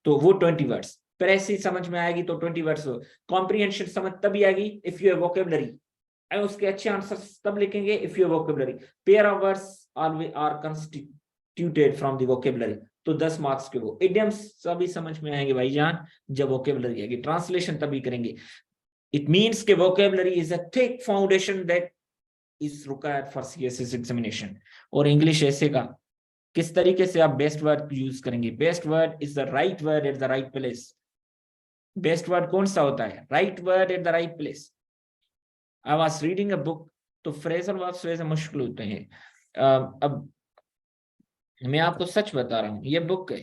तो वो 20 वर्ड्स प्रेस ही समझ में आएगी तो 20 वर्ड्स. कॉम्प्रिहेंशन समझ तभी आएगी इफ यू हैव वोकेबलरी. उसके अच्छे आंसर्स तब लिखेंगे if you have vocabulary. Pair of words are constituted from the vocabulary. तो 10 मार्क्स के वो. इडियम्स सभी समझ में आएंगे भाईजान जब वोकेबलरी आएगी. ट्रांसलेशन तभी करेंगे. इट मीन्स के vocabulary is a thick foundation that is required for CSS examination. और इंग्लिश ऐसे का किस तरीके से आप बेस्ट वर्ड यूज करेंगे. Best word is the right word at the right place. Best word कौन सा होता है? Right word at the right place. I was reading a book. तो फ्रेजल वर्ब्स वैसे मुश्किल होते हैं. अब मैं आपको सच बता रहा हूँ, ये बुक है,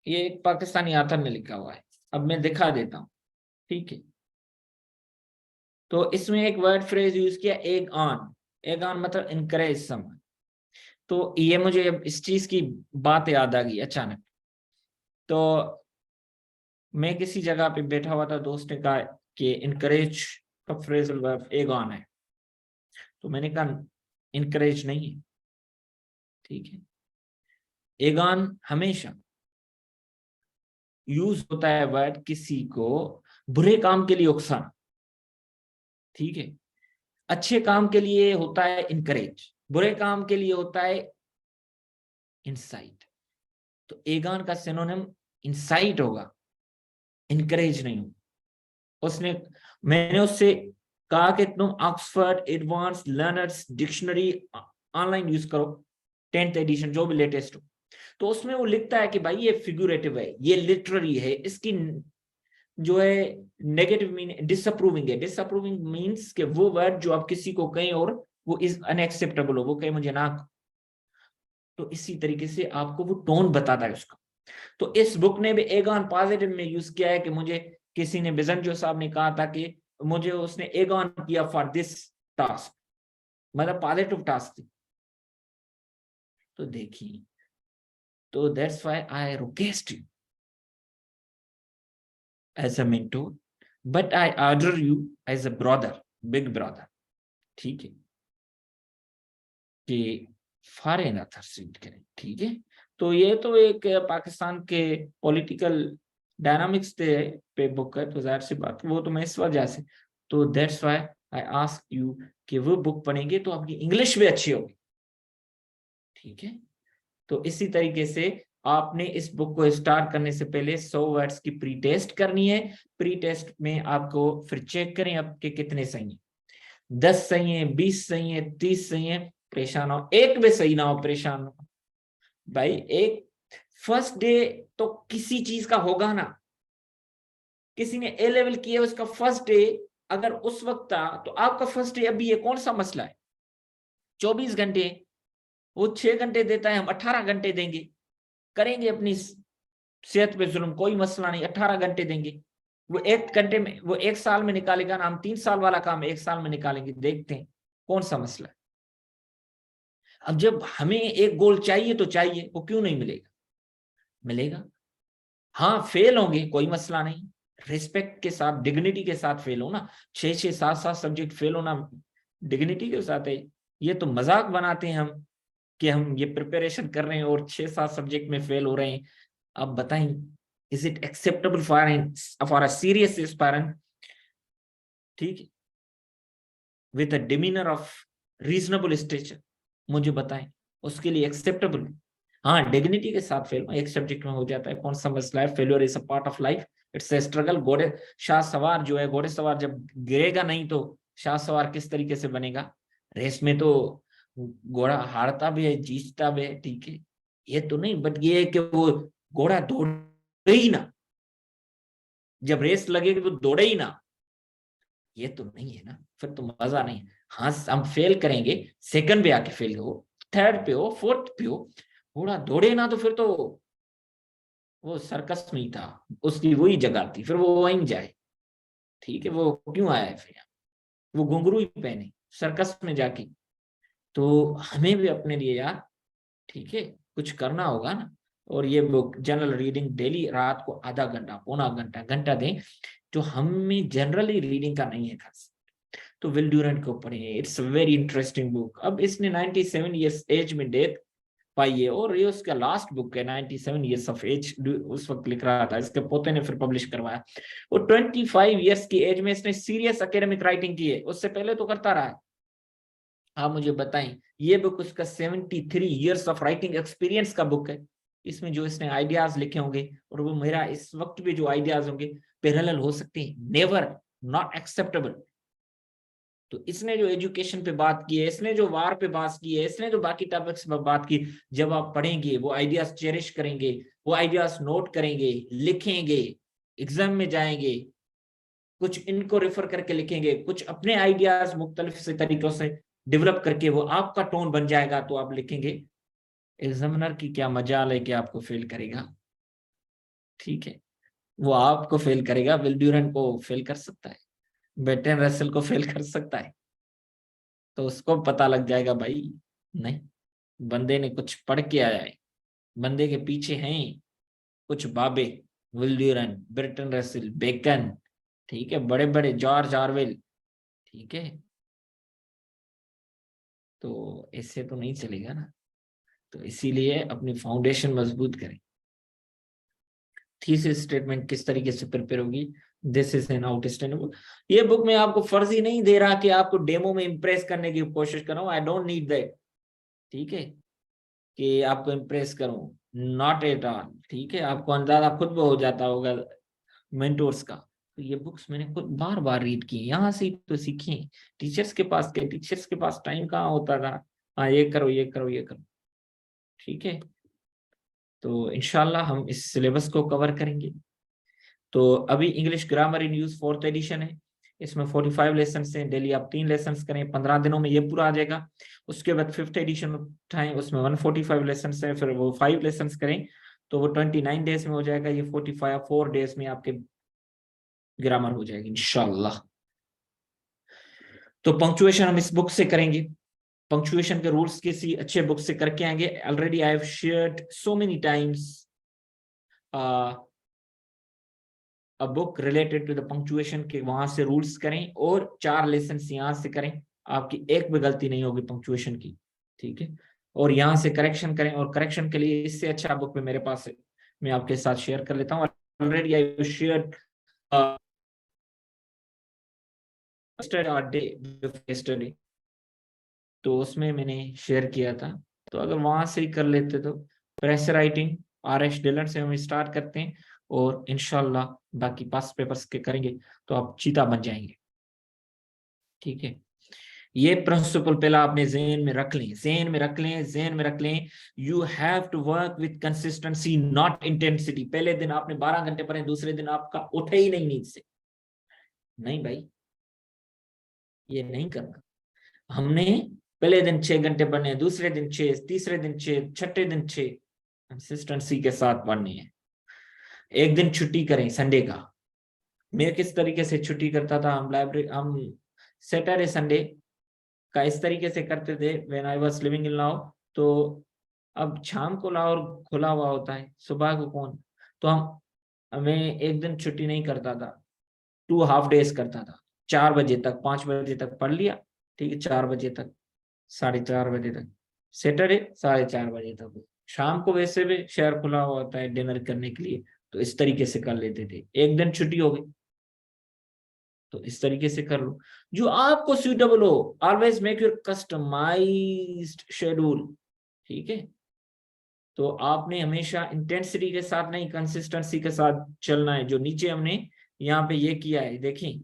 ये एक पाकिस्तानी ऑथर ने लिखा हुआ है. अब मैं दिखा देता हूँ. ठीक है. तो इसमें एक वर्ड फ्रेज यूज किया, एग ऑन. एग ऑन मतलब इनकरेज समवन. तो ये मुझे इस चीज की बात याद आ गई अचानक. तो मैं किसी जगह पे बैठा हुआ था, दोस्त ने कहा कि इनकरेज का फ्रेजल वर्ब एग ऑन है. तो मैंने कहा इनकरेज नहीं है. ठीक है. एग ऑन हमेशा यूज होता है वर्ड किसी को बुरे काम के लिए उकसाना. ठीक है. अच्छे काम के लिए होता है इनकरेज, बुरे काम के लिए होता है इंसाइट. तो एगान का सिनोनिम इंसाइट होगा, इनकरेज नहीं होगा. मैंने उससे कहा कि तुम Oxford advance learners dictionary online use करो, 10th एडिशन जो भी लेटेस्ट हो. तो उसमें वो लिखता है कि भाई ये फिगुरेटिव है, ये लिटररी है, इसकी जो है नेगेटिव मीनिंग डिसअप्रूविंग है. डिसअप्रूविंग मीन्स कि वो वर्ड जो आप किसी को कहें और वो इज अनएक्सेप्टेबल हो, वो कहे मुझे ना. तो इसी तरीके से आपको वो टोन बताता है उसका. तो इस बुक ने भी एगान पॉजिटिव में यूज किया है कि मुझे किसी ने बिजन साहब ने कहा था कि मुझे उसने एग ऑन किया फॉर दिस टास्क, मतलब पॉजिटिव टास्क थी। तो देखिए, तो that's why I request you as a mentor, but I order you as a brother, big brother, ठीक है, कि फॉरेन अथर्स रीड करें, ठीक है। तो ये तो एक पाकिस्तान के पॉलिटिकल डायनामिक्स पे बुक है, तो जाहिर सी बात वो तो मैं इस वजह से, तो that's why I ask you कि वो बुक पढ़ेंगे तो आपकी इंग्लिश भी अच्छी होगी, ठीक है। तो इसी तरीके से आपने इस बुक को स्टार्ट करने से पहले 100 वर्ड्स की प्री टेस्ट करनी है। प्री टेस्ट में आपको फिर चेक करें आपके कितने सही हैं, 10 सही है, 20 सही है, 30 सही है, परेशान हो, एक भी सही ना हो परेशान हो भाई। एक फर्स्ट डे तो किसी चीज का होगा ना, किसी ने ए लेवल किया उसका फर्स्ट डे अगर उस वक्त था, तो आपका फर्स्ट डे अभी ये कौन सा मसला है? 24 घंटे, वो 6 घंटे देता है, हम 18 घंटे देंगे, करेंगे अपनी सेहत पे जुल्म, कोई मसला नहीं, 18 घंटे देंगे। वो 1 घंटे में, वो 1 साल में निकालेगा ना, हम 3 साल वाला काम 1 साल में निकालेंगे, देखते हैं कौन सा मसला है। अब जब हमें एक गोल चाहिए तो चाहिए, वो क्यों नहीं मिलेगा? मिलेगा। हाँ फेल होंगे, कोई मसला नहीं, रिस्पेक्ट के साथ डिग्निटी के साथ फेल होना, 6-6 7-7 सब्जेक्ट फेल होना डिग्निटी के साथ है। ये तो मजाक बनाते हैं हम कि हम ये प्रिपरेशन कर रहे हैं और 6-7 सब्जेक्ट में फेल हो रहे हैं। अब बताएं, is it acceptable for a serious aspirant, ठीक है, with a demeanour of reasonable stature, मुझे बताएं उसके लिए एक्सेप्टेबल? हाँ डिग्निटी के साथ फेल एक सब्जेक्ट में हो जाता है, कौन सा मसला है, failure is a part of life, it's a struggle. घोड़े शाह सवार जो है, घोड़े सवार जब गिरेगा नहीं तो शाह सवार किस तरीके से बनेगा? रेस में तो घोड़ा हारता भी है जीतता भी है, ठीक है, ये तो नहीं, बट ये है कि वो घोड़ा दौड़े ही ना, जब रेस लगेगी तो दौड़े ही ना, ये तो नहीं है ना, फिर तो मजा नहीं। हाँ हम फेल करेंगे, सेकंड पे आके फेल हो, थर्ड पे हो, फोर्थ पे हो, घोड़ा दौड़े ना तो फिर तो वो सर्कस में ही था, उसकी वही जगह थी, फिर वो वहीं जाए, ठीक है, वो क्यों आया है फिर यहाँ? वो घुंघरू ही पहने सर्कस में जाके। तो हमें भी अपने लिए यार, ठीक है, कुछ करना होगा ना। और ये बुक जनरल रीडिंग डेली रात को आधा घंटा, पौना घंटा, घंटा दें, जो हमें जनरली रीडिंग का नहीं है खास, तो विल ड्यूरेंट को पढ़े, इट्स वेरी इंटरेस्टिंग बुक। अब इसने 97 ईयर्स एज में डेथ पाई है, और ये उसका लास्ट बुक है, 97 ईयर्स ऑफ एज उस वक्त लिख रहा था, इसके पोते ने फिर पब्लिश करवाया। वो 25 ईयर्स की एज में इसने सीरियस एकेडमिक राइटिंग की है, उससे पहले तो करता रहा है। आप मुझे बताएं, ये बुक उसका 73 ईयर्स ऑफ राइटिंग एक्सपीरियंस का बुक है। इसमें जो इसने आइडियाज लिखे होंगे और वो मेरा इस वक्त भी जो आइडियाज होंगे पैरेलल हो सकते हैं, नेवर, नॉट एक्सेप्टेबल। तो इसने जो एजुकेशन पे बात की है, इसने जो वार पे बात की है, इसने जो बाकी टॉपिक्स पे बात की, जब आप पढ़ेंगे वो आइडियाज चेरिश करेंगे, वो आइडियाज नोट करेंगे, लिखेंगे, एग्जाम में जाएंगे, कुछ इनको रेफर करके लिखेंगे, कुछ अपने आइडियाज मुख्तलिफ से तरीकों से डेवलप करके वो आपका टोन बन जाएगा, तो आप लिखेंगे। एग्जामिनर की क्या मजाल है कि आपको फेल करेगा, ठीक है, वो आपको फेल करेगा, विल ड्यूरेंट को फेल कर सकता है, बेर्ट्रैंड रसेल को फेल कर सकता है, तो उसको पता लग जाएगा भाई नहीं, बंदे ने कुछ पढ़ के आया है, बंदे के पीछे हैं कुछ बाबे, विल ड्यूरेंट, बेर्ट्रैंड रसेल, बेकन, ठीक है, बड़े बड़े जॉर्ज ऑरवेल, ठीक है। तो इससे तो नहीं चलेगा ना, तो इसीलिए अपनी फाउंडेशन मजबूत करें। थीसिस स्टेटमेंट किस तरीके से प्रिपेयर होगी, दिस इज एन आउटस्टैंडेबल। ये बुक में आपको फर्जी नहीं दे रहा कि आपको डेमो में इंप्रेस करने की कोशिश कर रहा हूँ, आई डोंट नीड दैट, ठीक है, कि आपको इम्प्रेस करूं, नॉट एट ऑल, ठीक है, आपको अंदाजा खुद भी हो जाता होगा मेंटोर्स का। तो ये बुक्स मैंने खुद बार बार रीड की, यहाँ से तो सीखी, टीचर्स के पास के, टीचर्स के पास टाइम कहाँ होता था, हाँ ये करो ये करो ये करो, ठीक है। तो इंशाल्लाह हम इस सिलेबस को कवर करेंगे। तो अभी English grammar in use 4th edition है, इसमें 45 लेसन हैं, डेली आप 3 लेसन करें, 15 दिनों में ये पूरा आ जाएगा। उसके बाद 5th एडिशन उठाएं, उसमें 145 लेसन है, फिर वो 5 लेसन करें, तो वो 29 डेज में हो जाएगा, ये 45 4 डेज में आपके ग्रामर हो जाएगी इंशाल्लाह। तो पंक्चुएशन हम इस बुक से करेंगे, पंक्चुएशन के रूल्स किसी अच्छे बुक से करके आएंगे। Already I have shared so many times a book related to the punctuation के, वहां से रूल्स करें और 4 लेसन यहाँ से करें, आपकी एक भी गलती नहीं होगी पंक्चुएशन की, ठीक है। और यहाँ से करेक्शन करें, और करेक्शन के लिए इससे अच्छा बुक में मेरे पास है, मैं आपके साथ शेयर कर लेता हूँ। ऑलरेडी आई शेयर्ड यस्टरडे, तो उसमें मैंने शेयर किया था, तो अगर वहां से ही कर लेते तो। प्रेशर राइटिंग RS डिलर से हम स्टार्ट करते हैं, और इंशाल्लाह बाकी पास पेपर्स के करेंगे तो आप चीता बन जाएंगे, ठीक है। ये प्रिंसिपल पहला आपने ज़हन में रख लें, ज़हन में रख लें, ज़हन में रख लें। You have to work with consistency not intensity. पहले दिन आपने 12 घंटे पढ़े, दूसरे दिन आपका उठे ही नहीं नींद से, नहीं भाई, ये नहीं करना। हमने पहले दिन 6 घंटे पढ़ने, दूसरे दिन 6, तीसरे दिन 6, छठे दिन 6, कंसिस्टेंसी के साथ पढ़नी है। एक दिन छुट्टी करें संडे का। मैं किस तरीके से छुट्टी करता था, हम सैटरडे संडे का इस तरीके से करते थे when I was living in Lahore. तो अब शाम को लाहौर खुला हुआ होता है, सुबह को कौन, तो मैं एक दिन छुट्टी नहीं करता था, 2 हाफ डेज करता था। 4 बजे तक, 5 बजे तक पढ़ लिया, ठीक है, 4 बजे तक, 4:30 बजे तक सैटरडे, 4:30 बजे तक। शाम को वैसे भी शहर खुला हुआ होता है डिनर करने के लिए, तो इस तरीके से कर लेते थे। एक दिन छुट्टी हो गई तो इस तरीके से कर लो, जो आपको सुटेबल हो। Always make your customised schedule, ठीक है। तो आपने हमेशा इंटेंसिटी के साथ नहीं, कंसिस्टेंसी के साथ चलना है। जो नीचे हमने यहाँ पे ये किया है देखें,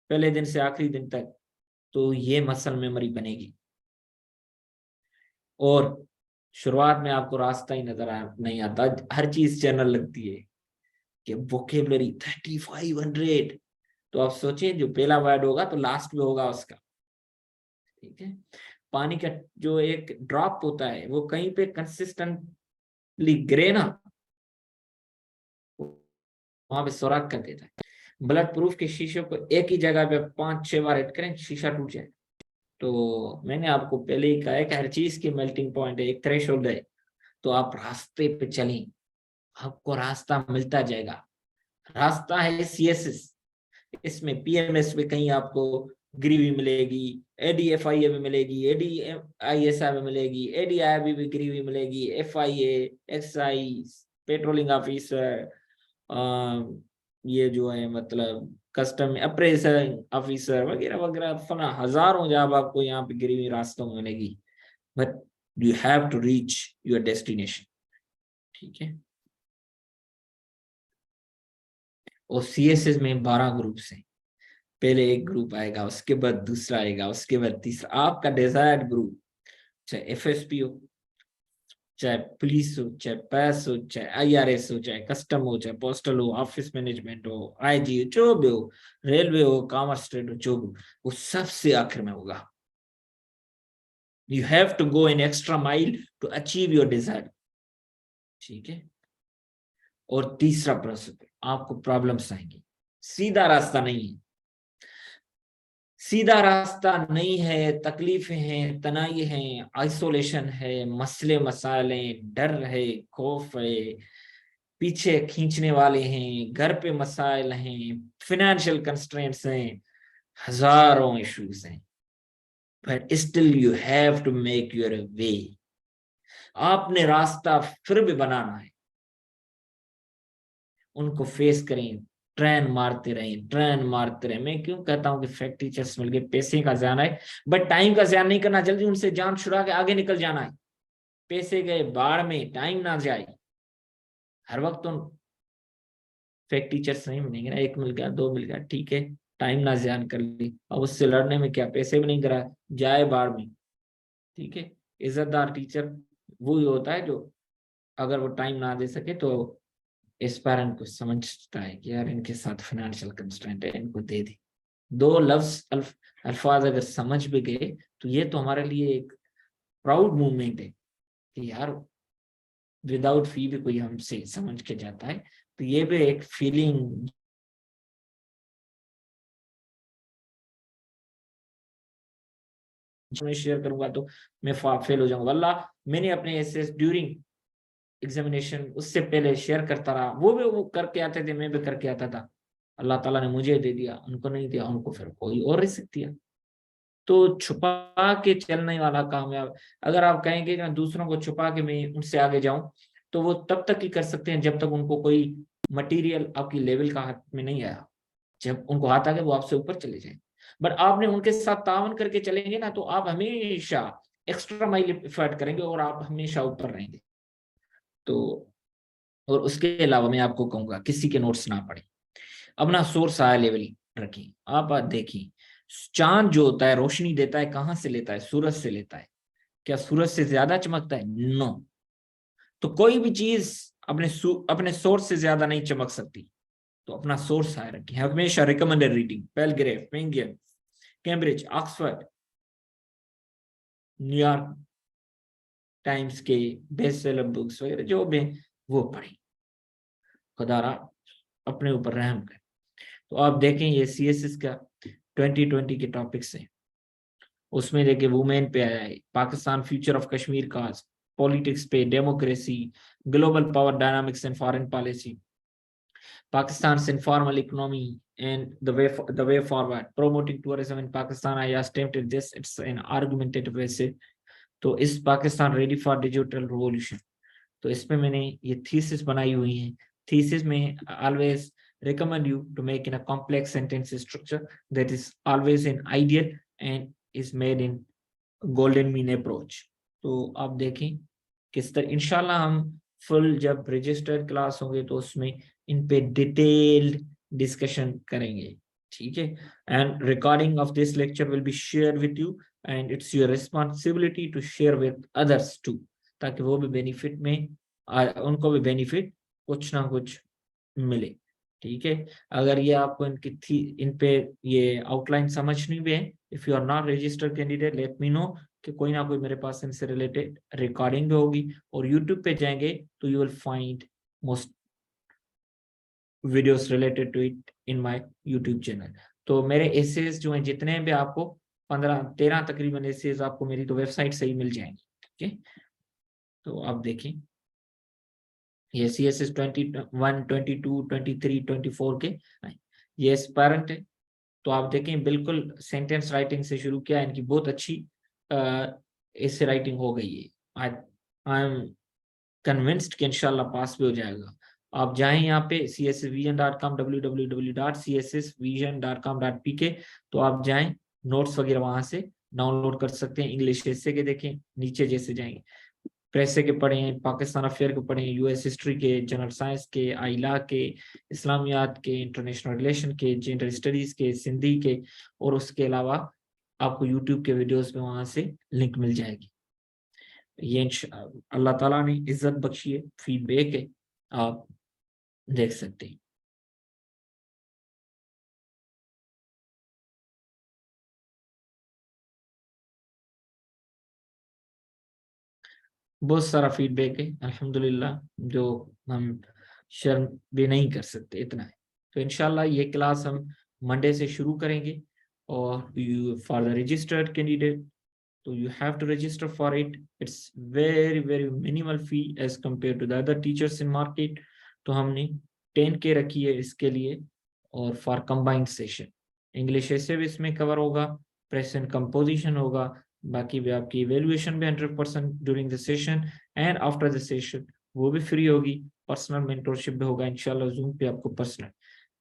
पहले दिन से आखिरी दिन तक, तो ये मसल मेमोरी बनेगी। और शुरुआत में आपको रास्ता ही नजर नहीं आता, हर चीज चैनल लगती है कि वोकेबलरी 3500, तो आप सोचें जो पहला वर्ड होगा तो लास्ट में होगा उसका, ठीक है। पानी का जो एक ड्रॉप होता है वो कहीं पे कंसिस्टेंटली गिरे ना, वहां पे सुराख कर देता है। ब्लड प्रूफ के शीशे को एक ही जगह पे 5-6 बार हिट करें, शीशा टूट जाए। तो मैंने आपको पहले ही कहा है कि हर चीज की मेल्टिंग पॉइंट है, एक थ्रेशोल्ड है। तो आप रास्ते पे चलें, आपको रास्ता मिलता जाएगा। रास्ता है CSS, इसमें PMS में कहीं आपको ग्रीवी मिलेगी, ADFIA में मिलेगी, ADISI में मिलेगी, ADIB में ग्रीवी मिलेगी, FIA, एक्साइज, पेट्रोलिंग ऑफिसर, ये जो है मतलब कस्टम अप्रेजल ऑफिसर वगैरह वगैरह, फना हजारों जॉब आपको यहाँ पे ग्रीवी रास्तों में मिलेगी। But you have to reach your destination, ठीक है। और CSS में 12 ग्रुप्स हैं। पहले एक ग्रुप आएगा, उसके बाद दूसरा आएगा, उसके बाद तीसरा। आपका डिजायर्ड ग्रुप, चाहे FSP हो, चाहे पुलिस हो, चाहे पैस हो, चाहे IRS हो, चाहे कस्टम हो, चाहे पोस्टल हो, ऑफिस मैनेजमेंट हो, IG हो, जो भी हो, रेलवे हो, कॉमर्स ट्रेड हो, जो भी, वो सबसे आखिर में होगा। You have to go in extra mile to achieve your desire, ठीक है। और तीसरा प्रिंसिपल, आपको प्रॉब्लम्स आएंगी, सीधा रास्ता नहीं है, सीधा रास्ता नहीं है, तकलीफें हैं, तनाई हैं, आइसोलेशन है, मसले मसाइल हैं, डर है, खौफ है, पीछे खींचने वाले हैं, घर पे मसाइल हैं, फाइनेंशियल कंस्ट्रेंट्स हैं, हजारों इश्यूज हैं। But still you have to make your way. आपने रास्ता फिर भी बनाना है, उनको फेस करें, ट्रेन मारते रहें, ट्रेन मारते रहें। मैं क्यों कहता हूं कि फैक्ट टीचर्स मिल गए, पैसे का ज़्यादा है, बट टाइम का ज़्यादा नहीं करना, जल्दी उनसे जान छुड़ा के आगे निकल जाना है। पैसे गए बाढ़ में, टाइम ना जाए। हर वक्त तो फैक्ट टीचर्स नहीं मिलेंगे ना, एक मिल गया, 2 मिल गया, ठीक है, टाइम ना ज़्यादा कर ली, अब उससे लड़ने में क्या, पैसे भी नहीं करा, जाए बाढ़ में, ठीक है। इज्जतदार टीचर वो ही होता है जो अगर वो टाइम ना दे सके तो एस्पायरेंट को समझता है कि यार इनके साथ फाइनेंशियल कंस्ट्रेंट है, इनको दे दी। 2 लफ्ज अल्फाज अगर समझ भी गए तो ये तो हमारे लिए एक प्राउड मूवमेंट है कि यार विदाउट फी भी कोई हमसे समझ के जाता है, तो ये भी एक फीलिंग मैं शेयर करूंगा तो मैं फेल हो जाऊंगा। वल्लाह मैंने अपने एसेस ड्यूरिंग एग्जामिनेशन उससे पहले शेयर करता रहा, वो भी वो करके आते थे, मैं भी करके आता था। अल्लाह ताला ने मुझे दे दिया, उनको नहीं दिया, उनको फिर कोई और रिस्क दिया। तो छुपा के चलने वाला कामयाब। अगर आप कहेंगे कि मैं दूसरों को छुपा के मैं उनसे आगे जाऊं, तो वो तब तक ही कर सकते हैं जब तक उनको कोई मटेरियल आपकी लेवल का हाथ में नहीं आया। जब उनको हाथ आ गया वो आपसे ऊपर चले जाए। बट आपने उनके साथ तावन करके चलेंगे ना, तो आप हमेशा एक्स्ट्रा माइल एफर्ट करेंगे और आप हमेशा ऊपर रहेंगे। तो और उसके अलावा मैं आपको कहूंगा किसी के नोट्स ना पढ़े, अपना सोर्स हाई लेवल रखिए। आप बात देखिए, चांद जो होता है रोशनी देता है कहां से लेता है? सूरज से लेता है। क्या सूरज से ज्यादा चमकता है? नो। तो कोई भी चीज अपने सोर्स से ज्यादा नहीं चमक सकती। तो अपना सोर्स हाई रखिए हमेशा। Recommended reading Palgrave, Penguin, Cambridge, Oxford, New York Times के बेस्ट सेलर बुक्स वगैरह जो भी वो पढ़ी। खुदारा अपने ऊपर रहम करे। तो आप देखें ये CSS का 2020 के टॉपिक्स हैं। उसमें देखिए वुमेन पे आया है, पाकिस्तान फ्यूचर ऑफ कश्मीर का, पॉलिटिक्स पे, democracy, global power dynamics and foreign policy, Pakistan's informal economy and the way forward, promoting tourism in Pakistan. I attempted this. It's an argumentative essay. तो इस Pakistan ready for digital revolution, तो इसमें मैंने ये thesis बनाई हुई है। थीसिस में always recommend you to make in a complex sentence structure that is always an ideal and is made in golden mean approach। तो आप देखें किस तरह इंशाल्लाह हम फुल जब रजिस्टर्ड क्लास होंगे तो उसमें इन पे डिटेल्ड डिस्कशन करेंगे, ठीक है। And recording of this lecture will be share with you and it's your responsibility to share with others too, ताकि वो भी बेनिफिट में उनको भी बेनिफिट कुछ ना कुछ मिले, ठीक है। अगर ये आपको इनकी थी इन पे ये आउटलाइन समझनी भी है, if you are not registered candidate let me know, कि कोई ना कोई मेरे पास इनसे रिलेटेड रिकॉर्डिंग भी होगी। और यूट्यूब पे जाएंगे तो you will find most videos related to it in my YouTube channel. तो मेरे एसेज जो हैं जितने भी आपको 15-13 तकरीबन एसेज आपको मेरी तो वेबसाइट से ही मिल जाएंगे, ठीक है। तो आप देखें ये CSS 21, 22, 23, 24 के ये एस्पायरेंट है। तो आप देखें बिल्कुल सेंटेंस राइटिंग से शुरू किया, इनकी बहुत अच्छी ऐसे राइटिंग हो गई है। आई एम कन्विंस्ड कि इंशाल्लाह पास भी हो जाएगा। आप जाएं यहाँ पे csvision.com, www.cssvision.com.pk, तो आप जाएं नोट्स वगैरह वहां से डाउनलोड कर सकते हैं। इंग्लिश एसे के देखें, नीचे जैसे जाएंगे प्रेसे के पढ़ें, पाकिस्तान अफेयर के पढ़ें, US हिस्ट्री के, जनरल साइंस के, आइला के, इस्लामियात के, इंटरनेशनल रिलेशन के, जेंडर स्टडीज के, सिंधी के, और उसके अलावा आपको यूट्यूब के वीडियोस में वहां से लिंक मिल जाएगी। ये अल्लाह ताला ने इज्जत बख्शी है, फीडबैक है, आप देख सकते हैं। बहुत सारा फीडबैक है अल्हम्दुलिल्लाह, जो हम शर्म भी नहीं कर सकते, इतना है। तो इंशाल्लाह ये क्लास हम मंडे से शुरू करेंगे। और you for the registered candidate, तो you have to register for it. It's very minimal fee as compared to the other teachers in market। तो हमने 10K रखी है इसके लिए। और फॉर कंबाइंड सेशन इंग्लिश ऐसे भी इसमें कवर होगा, प्रेजेंट कंपोजिशन होगा, बाकी भी आपकी इवेल्युएशन भी 100% during the session and after the session वो भी फ्री होगी। पर्सनल मेंटोरशिप भी होगा इंशाल्लाह, जूम पे आपको पर्सनल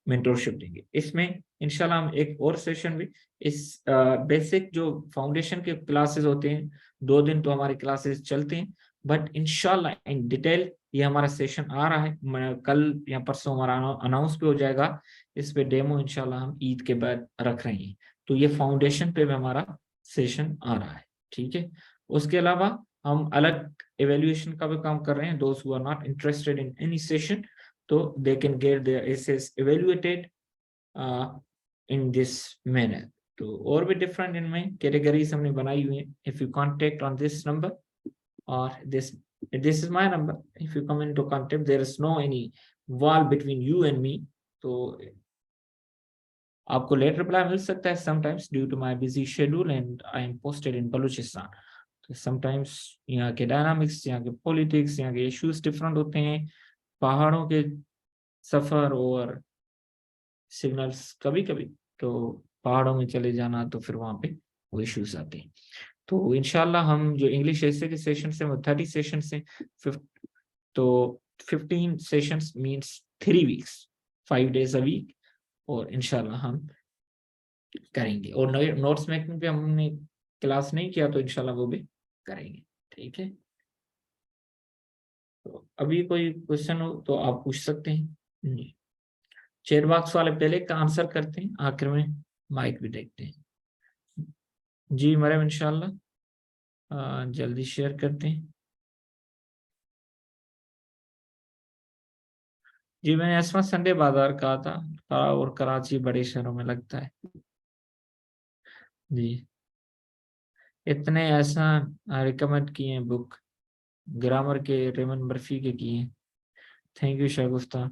मेंटोरशिप देंगे। इसमें इंशाल्लाह हम एक और सेशन भी इस बेसिक जो फाउंडेशन के क्लासेस होते हैं 2 दिन तो हमारे क्लासेस चलते हैं, बट इंशाल्लाह इन डिटेल ये हमारा सेशन आ रहा है, कल या परसों हमारा अनाउंस भी हो जाएगा। इस पे डेमो इंशाल्लाह हम ईद के बाद रख रहे हैं। तो ये फाउंडेशन पे भी हमारा सेशन आ रहा है, ठीक है। उसके अलावा हम अलग एवेल्युएशन का भी काम कर रहे हैं। दोस्त who are not interested in any session, तो they can get their essays evaluated in this manner। तो और भी डिफरेंट इनमें कैटेगरीज हमने बनाई हुई हैं। If you contact on this number और this is my number, if you come into contact, there is no any wall between you and me। तो आपको लेट रिप्लाई मिल सकता है sometimes due to my busy schedule and I am posted in Balochistan. तो sometimes यहाँ के dynamics, यहाँ के पॉलिटिक्स, यहाँ के इश्यूज डिफरेंट होते हैं, पहाड़ों के सफर और सिग्नल्स कभी कभी तो पहाड़ों में चले जाना, तो फिर वहाँ पे वो इश्यूज आते हैं। तो इंशाल्लाह हम जो इंग्लिश ऐसे के सेशन से, वो 30 सेशन से, तो 15 sessions means 3 weeks, 5 days a week, और इंशाल्लाह हम करेंगे। और नोट्स मेकिंग पे हमने क्लास नहीं किया, तो इंशाल्लाह वो भी करेंगे। ठीक है, तो अभी कोई क्वेश्चन हो तो आप पूछ सकते हैं जी। चेयर बॉक्स वाले पहले का आंसर करते हैं, आखिर में माइक भी देखते हैं। जी मरहम, इंशाल्लाह जल्दी शेयर करते हैं। जी मैंने इस वक्त संडे बाजार कहा था, और कराची बड़े शहरों में लगता है जी। इतने ऐसा रिकमेंड किए हैं बुक, ग्रामर के रेमन मर्फी के किए हैं। Thank you Shagufta.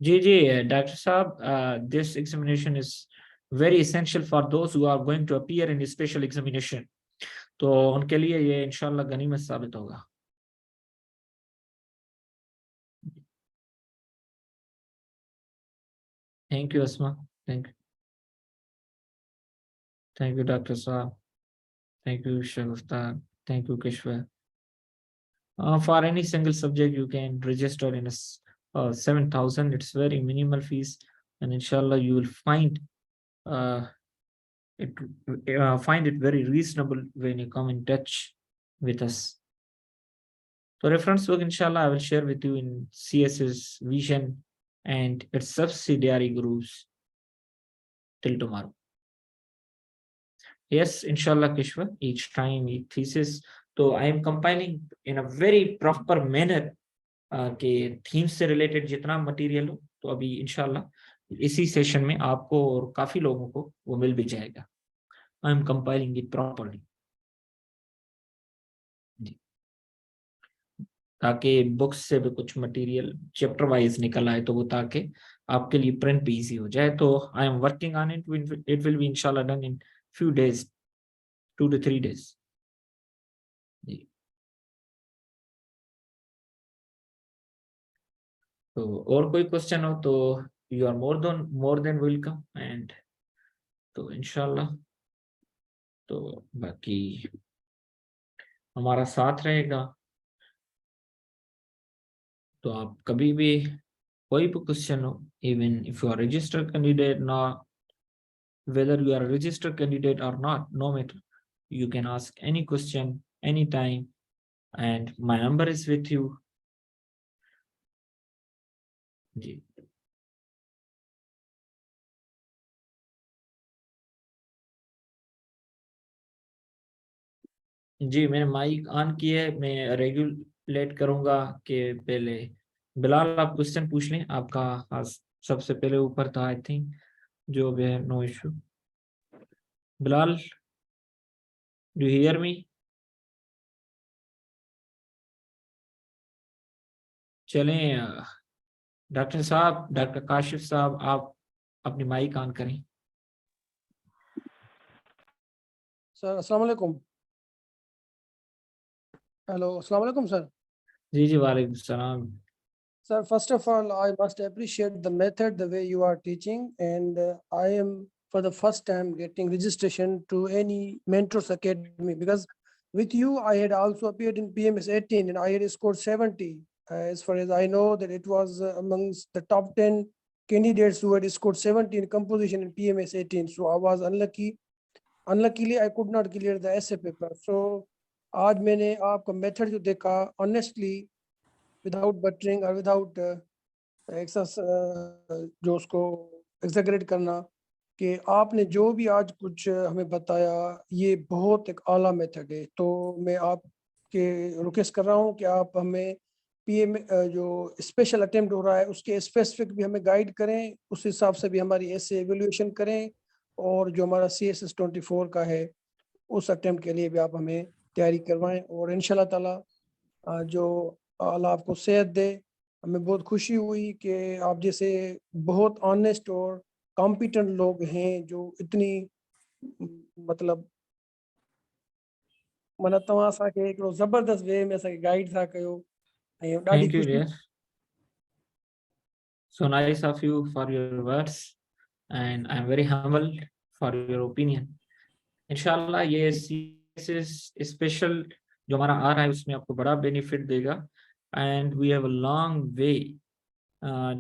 जी जी डॉक्टर साहब, this examination is very essential for those who are going to appear in special examination. तो उनके लिए ये इंशाल्लाह गनीमत साबित होगा। Thank you Asma. Thank you doctor साहब। Thank you Shagufta. Thank you Kishwar. For any single subject you can register in 7,000. It's very minimal fees, and inshallah you will uh, it find it very reasonable when you come in touch with us. So reference book inshallah I will share with you in CS's vision and its subsidiary groups till tomorrow. Yes, inshallah Kishwa, each time each thesis. So I am compiling in a very proper manner के theme से related जितना material हो, तो अभी इंशाल्लाह इसी session में आपको और काफी लोगों को वो मिल भी जाएगा। I am compiling it properly जी, ताकि बुक्स से भी कुछ मटेरियल चैप्टर वाइज निकल आए, तो वो ताकि आपके लिए प्रिंट भी इजी हो जाए। तो I am working on it, it will be इंशाल्लाह done in few days, 2 to 3 days जी। तो और कोई क्वेश्चन हो तो you are more than welcome, and तो इंशाल्लाह तो बाकी हमारा साथ रहेगा। तो आप कभी भी कोई भी क्वेश्चन हो, even if you are registered candidate ना, whether you are a registered candidate or not, no matter, you can ask any question anytime, and my number is with you जी। जी मैंने माइक ऑन किया है, मैं regulate करूंगा कि पहले बिलाल आप question पूछ लें, आपका हाथ सबसे पहले ऊपर था आई थिंक, जो भी है no issue. Bilal, do hear me? चलें डॉक्टर साहब, डॉक्टर काशिफ साहब, आप अपनी माइक ऑन करें। सर अस्सलाम वालेकुम। हेलो अस्सलाम वालेकुम सर। जी जी वालेकुम सलाम। Sir, first of all, I must appreciate the method, the way you are teaching, and I am for the first time getting registration to any Mentors Academy, because with you I had also appeared in PMS 18 and I had scored 70. As far as I know, that it was amongst the top 10 candidates who had scored 70 in composition in PMS 18. So I was unlucky. Unluckily, I could not clear the essay paper. So आज मैंने आपका method जो देखा, honestly without buttering और without जो उसको exaggerate करना, कि आपने जो भी आज कुछ हमें बताया, ये बहुत एक आला मेथड है। तो मैं आपके रिक्वेस्ट कर रहा हूँ कि आप हमें पीएम जो स्पेशल अटेम्प्ट हो रहा है उसके स्पेसिफिक भी हमें गाइड करें, उस हिसाब से भी हमारी ऐसे एवेल्यूएशन करें, और जो हमारा CSS 24 का है उस अटेम्प्ट के लिए भी आप हमें तैयारी करवाएं। और इंशाल्लाह ताला जो अल्लाह आपको सेहत दे। हमें बहुत खुशी हुई कि आप जैसे बहुत ऑनेस्ट और कॉम्पिटेंट लोग हैं जो इतनी मतलब मन तव्हां असांखे हिकिड़ो ज़बरदस्त वे में असांखे गाइड था कयो, ऐं ॾाढी Thank you, खुशी। dear. So nice of you for your words, and I'm very humbled for your opinion. इंशाल्लाह ये CSS स्पेशल जो हमारा आ रहा है उसमें आपको बड़ा बेनिफिट देगा, and we have a long way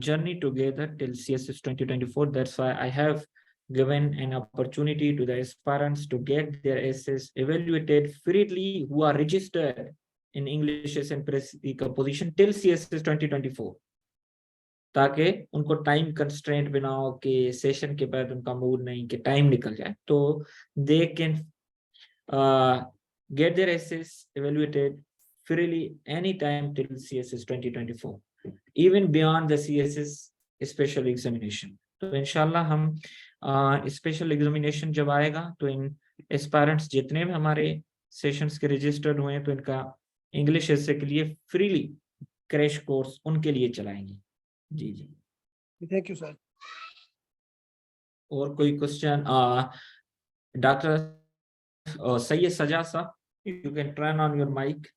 journey together till CSS 2024. That's why I have given an opportunity to the aspirants to get their essays evaluated freely who are registered in English and Press composition till CSS 2024, ताकि उनको time constraint बिना हो कि session के बाद उनका mood नहीं कि टाइम निकल जाए, तो they can get their essays evaluated freely anytime till CSS 2024, even beyond the CSS special examination. तो इंशाल्लाह हम स्पेशल एग्जामिनेशन जब आएगा तो इन एस्पायरेंट्स जितने भी हमारे सेशंस के रजिस्टर्ड हुए हैं तो इनका इंग्लिश एसे के लिए फ्रीली क्रैश कोर्स उनके लिए चलाएंगे। जी जी, थैंक यू सर। और कोई क्वेश्चन? डॉक्टर सैयद सजाद साहब, you can turn on your mic.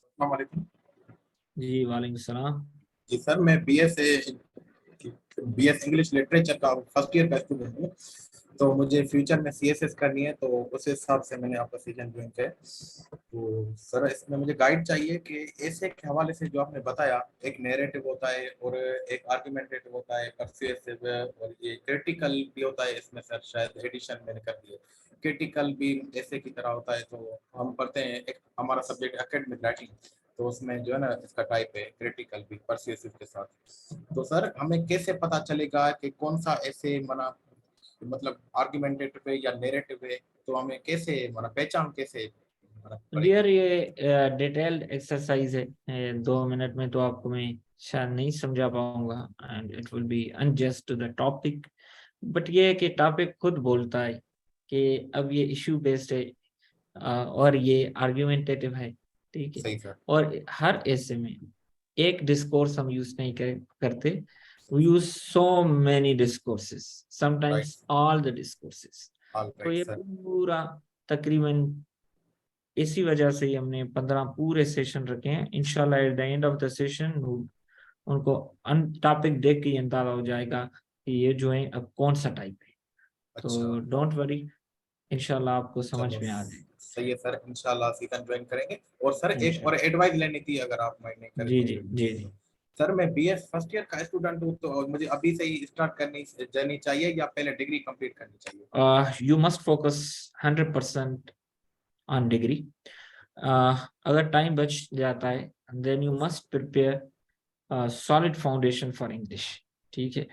अस्सलाम वालेकुम। जी वालेकुम सलाम। जी सर, मैं BS इंग्लिश लिटरेचर का फर्स्ट ईयर का स्टूडेंट हूँ, तो मुझे फ्यूचर में CSS करनी है, तो उस हिसाब से मैंने आपका सीजन ज्वाइन किया। तो सर इसमें मुझे गाइड चाहिए कि ऐसे के हवाले से जो आपने बताया, एक नैरेटिव होता है और एक आर्गुमेंटेटिव होता है, परसुएसिव और ये क्रिटिकल भी होता है। इसमें सर शायद एडिशन मैंने कर दिया, क्रिटिकल भी ऐसे की तरह होता है। तो हम पढ़ते हैं, एक हमारा सब्जेक्ट एकेडमिक राइटिंग, तो उसमें जो है ना इसका टाइप है क्रिटिकल भी परसुएसिव के साथ। तो सर हमें कैसे पता चलेगा कि कौन सा ऐसे मतलब आर्गुमेंटेटिव है या नैरेटिव है, तो हमें कैसे पहचान कैसे डियर ये डिटेल्ड एक्सरसाइज है, 2 मिनट में तो आपको मैं शायद नहीं समझा पाऊंगा and it will be unjust to the topic, but ये है कि टॉपिक खुद बोलता है कि अब ये इशू बेस्ड है और ये आर्ग्यूमेंटेटिव है, ठीक है। सही सर। और हर ऐसे में एक डिस्कोर्स हम यूज नहीं करते, we use so many discourses, sometimes all the discourses. तो ये पूरा तकरीबन इसी वजह से ही हमने 15 पूरे सेशन रखे हैं। इंशाल्लाह eight the end of the session उनको टॉपिक देख के अंदाजा हो जाएगा कि ये जो है अब कौन सा टाइप है। तो डोंट वरी, इंशाल्लाह आपको समझ में आ जाए। सही है सर, इंशाल्लाह सीजन ज्वाइन करेंगे। और सर एक और एडवाइस लेनी थी, अगर आप माइंड नहीं करें। जी जी जी जी। सर मैं BS फर्स्ट ईयर का स्टूडेंट हूँ, तो मुझे अभी से ही स्टार्ट करनी चाहिए या पहले डिग्री कंप्लीट करनी चाहिए? You must focus 100% on degree. अगर टाइम बच जाता है then you must prepare solid foundation for English, ठीक है।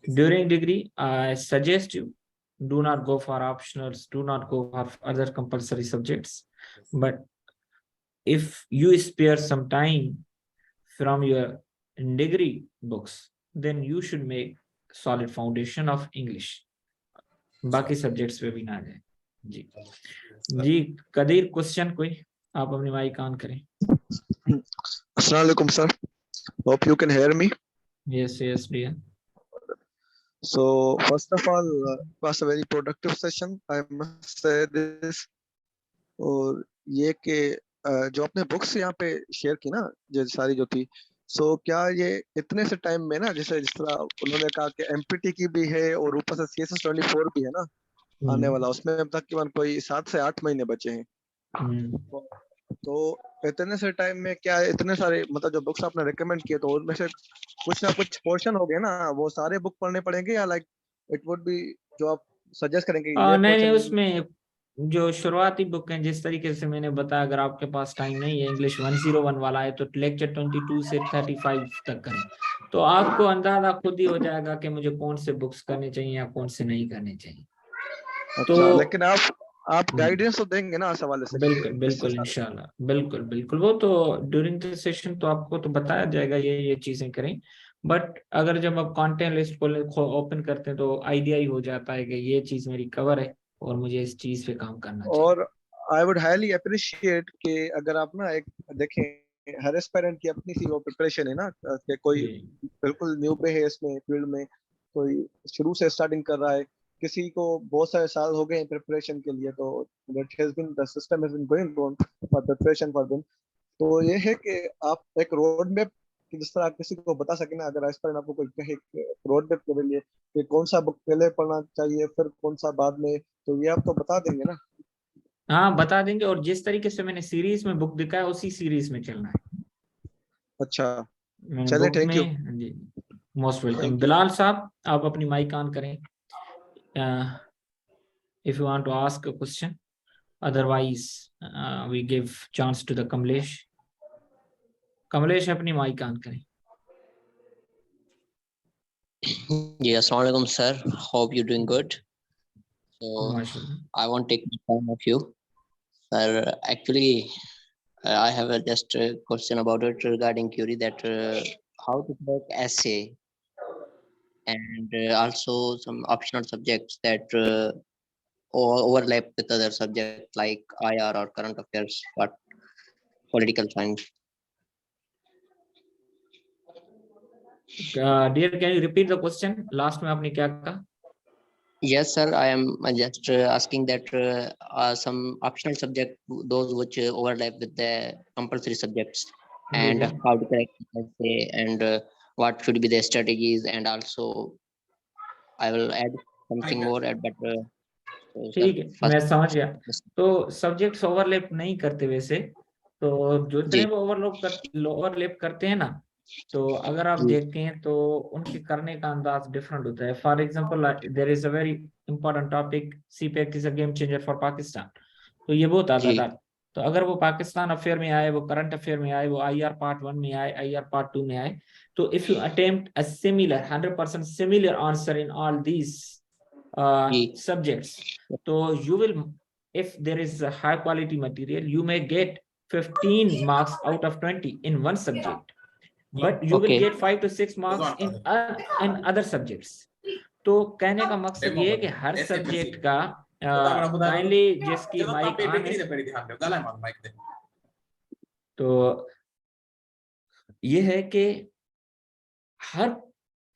During degree I suggest you do not go for optionals, do not go for other compulsory subjects, but if you spare some time from your degree books then you should make solid foundation of English, बाकी subjects पे भी ना जाए। जी जी, Qadeer question कोई? आप अपनी mike on करें। Assalamu alaikum sir, hope you can hear me. Yes yes dear. So first of all, was a very productive session, I must say this. और ये कि जो आपने बुक्स यहाँ पे शेयर की ना, जो सारी जो थी, सो क्या ये इतने से टाइम में ना, जैसे जिस तरह उन्होंने कहा कि MPT की भी है और ऊपर से CSS 24 भी है ना आने वाला, उसमें अब तक केवल कोई 7 से 8 महीने बचे हैं। तो इतने से टाइम में क्या इतने सारे मतलब जो बुक्स आपने रिकमेंड किए, तो उनमें से कुछ ना कुछ पोर्शन हो गए ना, वो सारे बुक पढ़ने पड़ेंगे या लाइक इट वुड बी जो आप सजेस्ट करेंगे ये नहीं, उसमें जो शुरुआती बुक हैं जिस तरीके से मैंने बताया, अगर आपके पास टाइम नहीं है, इंग्लिश 101 वाला है तो लेक्चर 22 से 35 तक करें, तो आपको अंदाजा खुद ही हो जाएगा कि मुझे कौन से बुक्स करने चाहिए या कौन से नहीं करने चाहिए। अच्छा, तो लेकिन आप आप गाइडेंस तो देंगे ना इस हवाले से? बिल्कुल इससे बिल्कुल सारा- इंशाल्लाह, बिल्कुल बिल्कुल। वो तो ड्यूरिंग द सेशन तो आपको तो बताया जाएगा ये चीजें करें, बट अगर जब आप कंटेंट लिस्ट को ओपन करते हैं तो आइडिया ही हो जाता है कि ये चीज मेरी कवर है और मुझे इस चीज पे काम करना चाहिए। और आई वुड हाईली अप्रिशिएट कि अगर आप ना एक देखें, हर एस्पायरेंट की अपनी सी वो प्रिपरेशन है ना, कि कोई जी बिल्कुल न्यू पे है इसमें फील्ड में, कोई शुरू से स्टार्टिंग कर रहा है, किसी को बहुत सारे साल हो गए प्रिपरेशन के लिए, तो that has been the system has been going on for preparation for them. तो ये है कि आप एक रोड मैप कि जिस तरह आप किसी को बता सके ना, अगर एस्पायरेंट आपको कोई कहे रोड मैप के लिए कि कौन सा बुक पहले पढ़ना चाहिए फिर कौन सा बाद में, तो ये आप तो बता देंगे ना? हाँ बता देंगे, और जिस तरीके से मैंने सीरीज में बुक दिखाया उसी सीरीज में चलना है। अच्छा, मैंने चलिए, बुक थैंक यू। में जी। Most welcome. Thank you. Bilal साहब आप अपनी माइक ऑन करें if you want to ask a question, otherwise we give chance to the Kamlesh. Kamlesh अपनी माइक ऑन करें। Yeah, Assalamualaikum sir. Hope you're doing good. So माशाल्लाह। I won't take much time of you. Sir, actually, I have just a question about it regarding query that how to make essay and also some optional subjects that overlap with other subjects like IR or current affairs or political science. Dear can you repeat the question? Last में आपने क्या कहा? Yes, sir. I am just asking that some optional subject, those which overlap with the compulsory subjects, ji and ji how to correct essay, and what should be the strategies, and also I will add something more at better. So, sir, ठीक है, first, मैं समझ गया। तो subjects overlap नहीं करते वैसे, तो जो इतने जी, वो ओवरलैप करते हैं ना, तो अगर आप जी, देखें तो उनके करने का अंदाज डिफरेंट होता है। For example there is a very important topic, CPEC is a game changer for Pakistan. तो ये बहुत आता जी, था। तो अगर वो पाकिस्तान अफेयर में आए, वो करंट अफेयर में आए, वो आईआर पार्ट 1 में आए, आईआर पार्ट 2 में आए, तो if you attempt a similar 100% similar answer in all these जी, subjects, so you will, if there is a high quality material, you may get 15 marks out of 20 in one subject, but you will okay, get 5 to 6 marks in other subjects. तो कहने का मकसद ये है कि हर subject का kindly जिसकी mic on है, तो ये है कि हर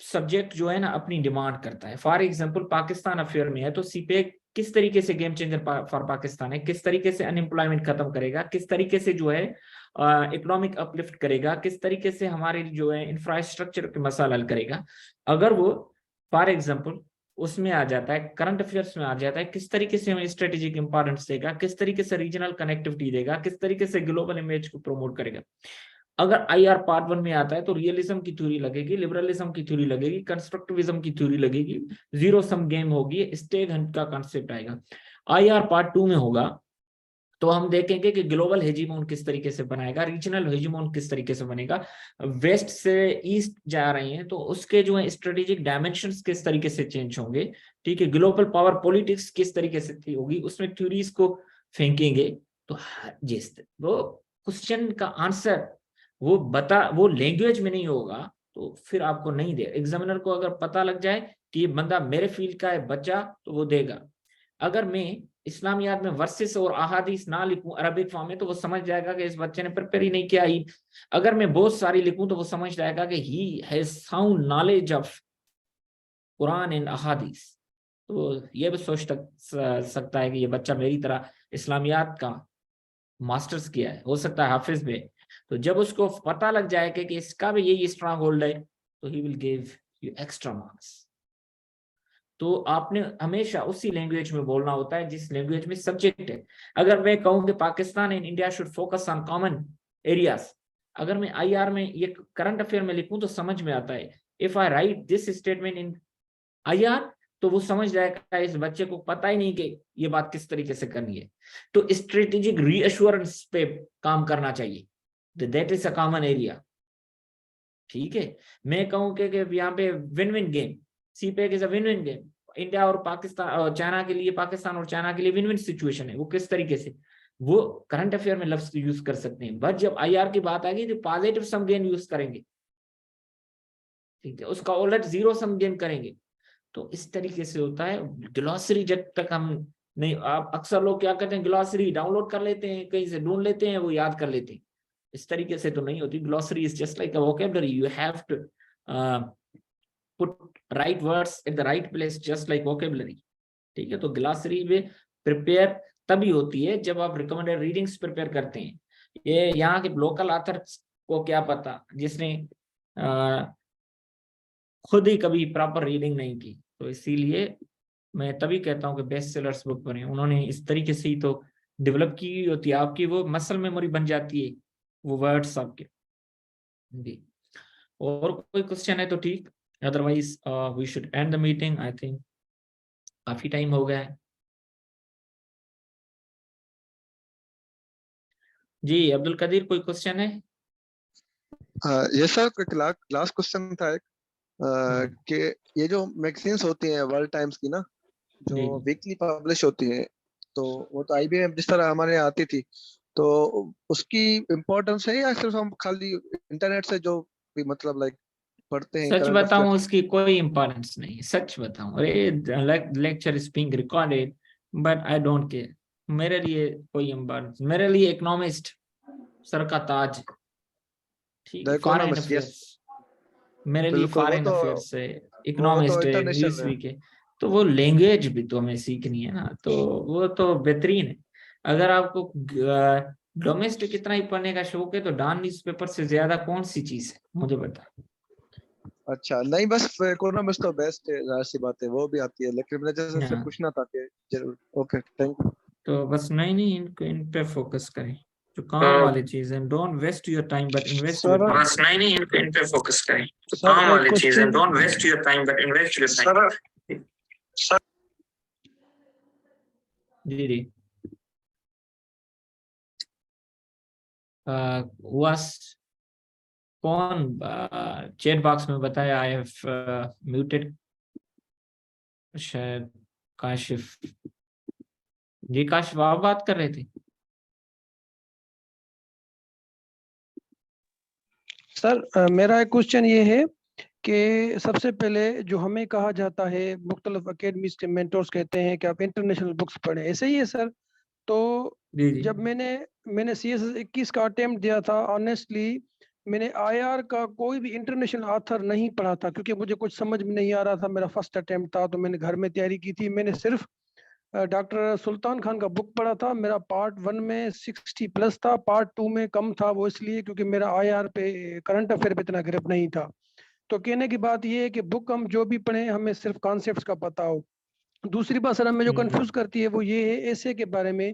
सब्जेक्ट जो है ना अपनी डिमांड करता है। फॉर एग्जांपल पाकिस्तान अफेयर में है तो सीपैक किस तरीके से गेम चेंजर फॉर पाकिस्तान है, किस तरीके से अनएम्प्लॉयमेंट खत्म करेगा, किस तरीके से जो है इकोनॉमिक अपलिफ्ट करेगा, किस तरीके से हमारे जो है इंफ्रास्ट्रक्चर के मसाला हल करेगा। अगर वो फॉर एग्जांपल उसमें आ जाता है, करंट अफेयर्स में आ जाता है, किस तरीके से हमें स्ट्रेटेजिक इंपॉर्टेंस देगा, किस तरीके से रीजनल कनेक्टिविटी देगा, किस तरीके से ग्लोबल इमेज को प्रमोट करेगा। अगर आईआर पार्ट 1 में आता है तो रियलिज्म की थ्योरी लगेगी, लिबरलिज्म की थ्योरी लगेगी, कंस्ट्रक्टिविज्म की थ्योरी लगेगी, जीरो सम गेम होगी, स्टेग हंट का कॉन्सेप्ट आएगा। आईआर पार्ट 2 में होगा तो हम देखेंगे कि ग्लोबल हेजीमोन किस तरीके से बनाएगा, रीजनल हेजीमोन किस तरीके से बनेगा, वेस्ट से ईस्ट जा रहे हैं तो उसके जो है स्ट्रेटेजिक डायमेंशंस किस तरीके से चेंज होंगे, ठीक है, ग्लोबल पावर पॉलिटिक्स किस तरीके से होगी, उसमें थ्योरीज को फेंकेंगे। तो जिस वो क्वेश्चन का आंसर वो लैंग्वेज में नहीं होगा तो फिर आपको नहीं दे। एग्जामिनर को अगर पता लग जाए कि ये बंदा मेरे फील्ड का है बच्चा तो वो देगा। अगर मैं इस्लामियात में वर्सेस और अहादीस ना लिखूं अरबिक फॉर्म में तो वो समझ जाएगा कि इस बच्चे ने प्रिपेयर ही नहीं किया ही। अगर मैं बहुत सारी लिखूं तो वो समझ जाएगा कि he has sound knowledge of Quran and अहादीस। तो ये भी सोच सकता है कि ये बच्चा मेरी तरह इस्लामियात का मास्टर्स किया है, हो सकता है हाफिज में। तो जब उसको पता लग जाएगा कि इसका भी यही स्ट्रांग होल्ड है तो he will give you extra marks. तो आपने हमेशा उसी लैंग्वेज में बोलना होता है जिस लैंग्वेज में सब्जेक्ट है। अगर मैं कहूं कि Pakistan and India should focus on common areas, अगर मैं आईआर में ये करंट अफेयर में लिखूं तो समझ में आता है। If I right this statement in IR तो वो समझ जाएगा इस बच्चे को पता ही नहीं कि ये बात किस तरीके से करनी है। तो स्ट्रेटेजिक रीअश्योरेंस पे काम करना चाहिए, that is a common area. ठीक है, मैं कहूं कि यहाँ पे win win game, CPEC is a win win game, India और पाकिस्तान और चाइना के लिए, पाकिस्तान और चाइना के लिए विन विन सिचुएशन है, वो किस तरीके से वो करंट अफेयर में लफ्ज यूज कर सकते हैं, बट जब आईआर की बात आएगी तो पॉजिटिव सम गेन यूज करेंगे, ठीक है, उसका उलट जीरो सम गेन करेंगे। तो इस तरीके से होता है। ग्लॉसरी जब तक हम नहीं, आप अक्सर लोग क्या करते हैं, ग्लॉसरी डाउनलोड कर लेते हैं, कहीं से ढूंढ लेते हैं, वो याद कर लेते हैं, इस तरीके से तो नहीं होती। Glossary is just like a vocabulary, you have to put right words at the right place just like vocabulary, ठीक है। तो ग्लॉसरी में प्रिपेयर तभी होती है जब आप रिकमेंडेड रीडिंग्स प्रिपेयर करते हैं। ये यहाँ के लोकल ऑथर को क्या पता, जिसने खुद ही कभी प्रॉपर रीडिंग नहीं की। तो इसीलिए मैं तभी कहता हूँ कि बेस्ट सेलर्स बुक बने, उन्होंने इस तरीके से ही तो डेवलप की हुई होती है, आपकी वो मसल मेमोरी बन जाती है वो वर्ड्स आपके जी। और कोई क्वेश्चन है तो ठीक, otherwise we should end the meeting, I think काफी टाइम हो गया है। जी अब्दुल कदीर, कोई क्वेश्चन है? ये सर लास्ट क्वेश्चन था एक, कि ये जो मैगजीन्स होती हैं वर्ल्ड टाइम्स की ना, जो जी वीकली पब्लिश होती है, तो वो तो आईबीएम जिस तरह हमारे यहाँ आती थी, तो उसकी इम्पोर्टेंस है या सिर्फ हम खाली इंटरनेट से जो भी मतलब लाइक पढ़ते हैं सच करंट बताऊं, अफेयर? उसकी कोई इंपॉर्टेंस नहीं है, सच बताऊं। अरे lecture is being recorded but I don't care, मेरे लिए कोई इम्पोर्टेंस, मेरे लिए इकोनॉमिस्ट सर का ताज, ठीक द है, फॉरेन इकोनॉमिस्ट, यस, अफेयर्स, मेरे लिए बिल्कुल, फॉरेन अफेयर्स है, वो तो इकोनॉमिस्ट है, इंटरनेशनल है। न्यूज़वीक है। तो वो लैंग्वेज भी तो हमें सीखनी है ना, तो वो तो बेहतरीन है। अगर आपको डोमेस्टिक इतना ही पढ़ने का शौक है तो डॉन न्यूज़पेपर से ज्यादा कौन सी चीज है, मुझे बता। अच्छा, नहीं बस इकोनॉमिस्ट तो बेस्ट है, जाहिर सी बात है, वो भी आती है, लेकिन मुझे जैसे से हाँ, पूछना था कि जरूर। Okay, thank you. तो बस नहीं नहीं, इनको इन पे फोकस करें, जो काम वाली चीज है, don't waste your time but invest your sir time. बस नहीं नहीं, इन पे फोकस करें, जो सर काम एक वाली चीज है, question don't waste your time but invest your time. जी जी, was कौन चैट बॉक्स में बताया, आई हैव म्यूटेड, शायद काशिफ जी। काशिफ आप बात कर रहे थे? सर मेरा एक क्वेश्चन ये है कि सबसे पहले जो हमें कहा जाता है, मुख्तलिफ अकेडमीज के मेंटोर्स कहते हैं कि आप इंटरनेशनल बुक्स पढ़ें, ऐसे ही है सर? तो जी जी, जब मैंने CSS 21 का अटेम्प्ट दिया था, ऑनेस्टली मैंने IR का कोई भी इंटरनेशनल ऑथर नहीं पढ़ा था, क्योंकि मुझे कुछ समझ में नहीं आ रहा था, मेरा फर्स्ट अटेम्प्ट था, तो मैंने घर में तैयारी की थी। मैंने सिर्फ डॉक्टर सुल्तान खान का बुक पढ़ा था। मेरा पार्ट 1 में 60+ था, पार्ट 2 में कम था, वो इसलिए क्योंकि मेरा IR पे करंट अफेयर पे इतना ग्रिप नहीं था। तो कहने की बात ये है कि बुक हम जो भी पढ़ें, हमें सिर्फ कॉन्सेप्ट्स का पता हो। दूसरी बात सर हमें जो कंफ्यूज करती है वो ये है ऐसे के बारे में,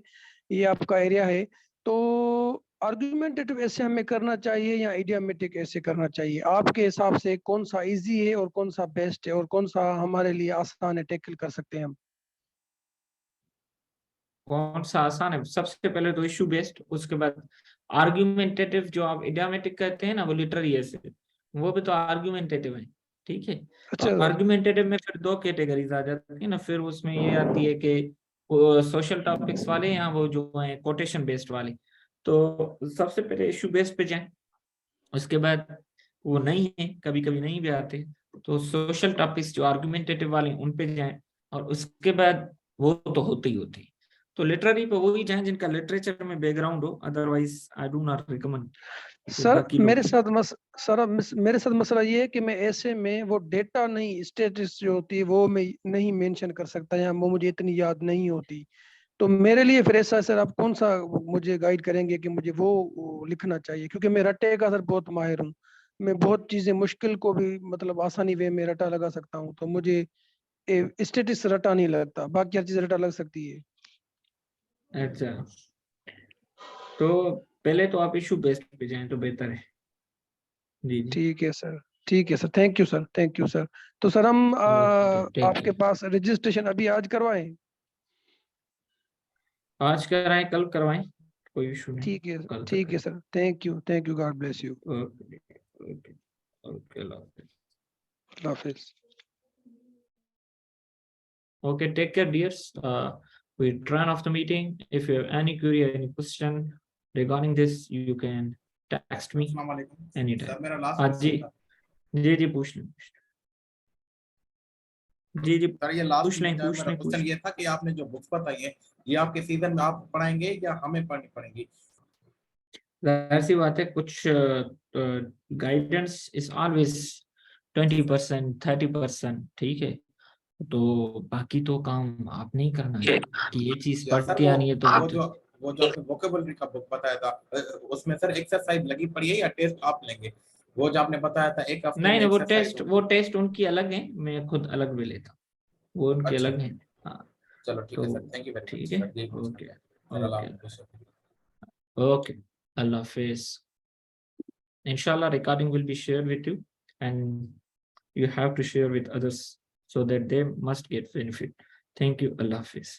ये आपका एरिया है, तो आर्गुमेंटेटिव ऐसे हमें करना चाहिए या इडियोमेटिक ऐसे करना चाहिए? आपके हिसाब से कौन सा इजी है और कौन सा बेस्ट है और कौन सा हमारे लिए आसान है, टैकल कर सकते हैं हम? कौन सा आसान है? सबसे पहले तो इशू बेस्ड, उसके बाद आर्ग्यूमेंटेटिव। जो आप इडियोमेटिक कहते हैं ना, वो लिटररी ऐसे, वो भी तो आर्ग्यूमेंटेटिव है, ठीक है। तो अच्छा सर। आर्ग्यूमेंटेटिव में फिर दो कैटेगरीज आ जाती है ना, फिर उसमें ये आती है कि सोशल टॉपिक्स वाले या वो जो है कोटेशन बेस्ड वाले। तो सबसे पहले इशू बेस्ड पे जाएं, उसके बाद वो नहीं है, कभी कभी नहीं भी आते, तो सोशल टॉपिक्स जो आर्गुमेंटेटिव वाले उन पे जाएं, और उसके बाद वो तो होते ही होते हैं। तो लिटरेरी पे वही जाएं जिनका लिटरेचर में बैकग्राउंड हो, otherwise I do not recommend कि सर बाकी लोग। मेरे साथ मसला ये है कि मैं ऐसे में वो डेटा नहीं, स्टेटिस जो होती है वो मैं नहीं मेंशन कर सकता, या वो मुझे इतनी याद नहीं होती। तो मेरे लिए फिर ऐसा सर, आप कौन सा मुझे गाइड करेंगे कि मुझे वो लिखना चाहिए? क्योंकि मैं रटे का सर बहुत माहिर हूँ, मैं बहुत चीजें मुश्किल को भी मतलब आसानी वे में रटा लगा सकता हूँ। तो मुझे स्टेटिस रटा नहीं लगता, बाकी हर चीज रटा लग सकती है। अच्छा, तो पहले तो आप इशू बेस्ड पे जाएं तो बेहतर है। जी जी, ठीक है सर, ठीक है sir, thank you sir, thank you sir. तो सर हम ओके, टेक आपके केयर। पास रजिस्ट्रेशन अभी आज करवाएं? आज कराएं, कल करवाएं, कोई इशू नहीं, ठीक है, कल तक ठीक है sir, thank you, God bless you. Okay okay okay, Allah Hafiz. Okay, take care, dears. We turn off the meeting. If you have any query or any question regarding this, you can text me अस्सलाम वालेकुम anytime. Sir मेरा last हाँ जी, question था जी पूछ लें। जी sir ये last पूछ लें, मेरा पूछ लें, क्वेश्चन ये था कि आपने जो बुक्स बताई है ये आपके सीजन में आप पढ़ाएंगे या हमें पढ़नी पड़ेंगी जाहिर सी बात है, कुछ गाइडेंस इज ऑलवेज 20%, 30%, ठीक है। तो बाकी तो काम आपने ही करना है कि ये चीज या पढ़ सर के आनी है तो वो जो आपने वोकेबलरी का बुक बताया था उसमें सर एक्सरसाइज लगी पड़ी है या टेस्ट आप लेंगे वो जो आपने बताया था एक हफ्ते नहीं में नहीं, एक्सरसाइज वो टेस्ट उनकी अलग है, मैं खुद अलग भी लेता हूँ, वो उनके अच्छा अलग है। हाँ चलो ठीक है तो sir thank you very much ठीक है, सर यही पूछना ओके था सर अल्लाह ओके हाफिज़ okay, Allah Hafiz. Inshallah, recording will be shared with you, and you have to share with others so that they must get benefit. Thank you. Allah Hafiz.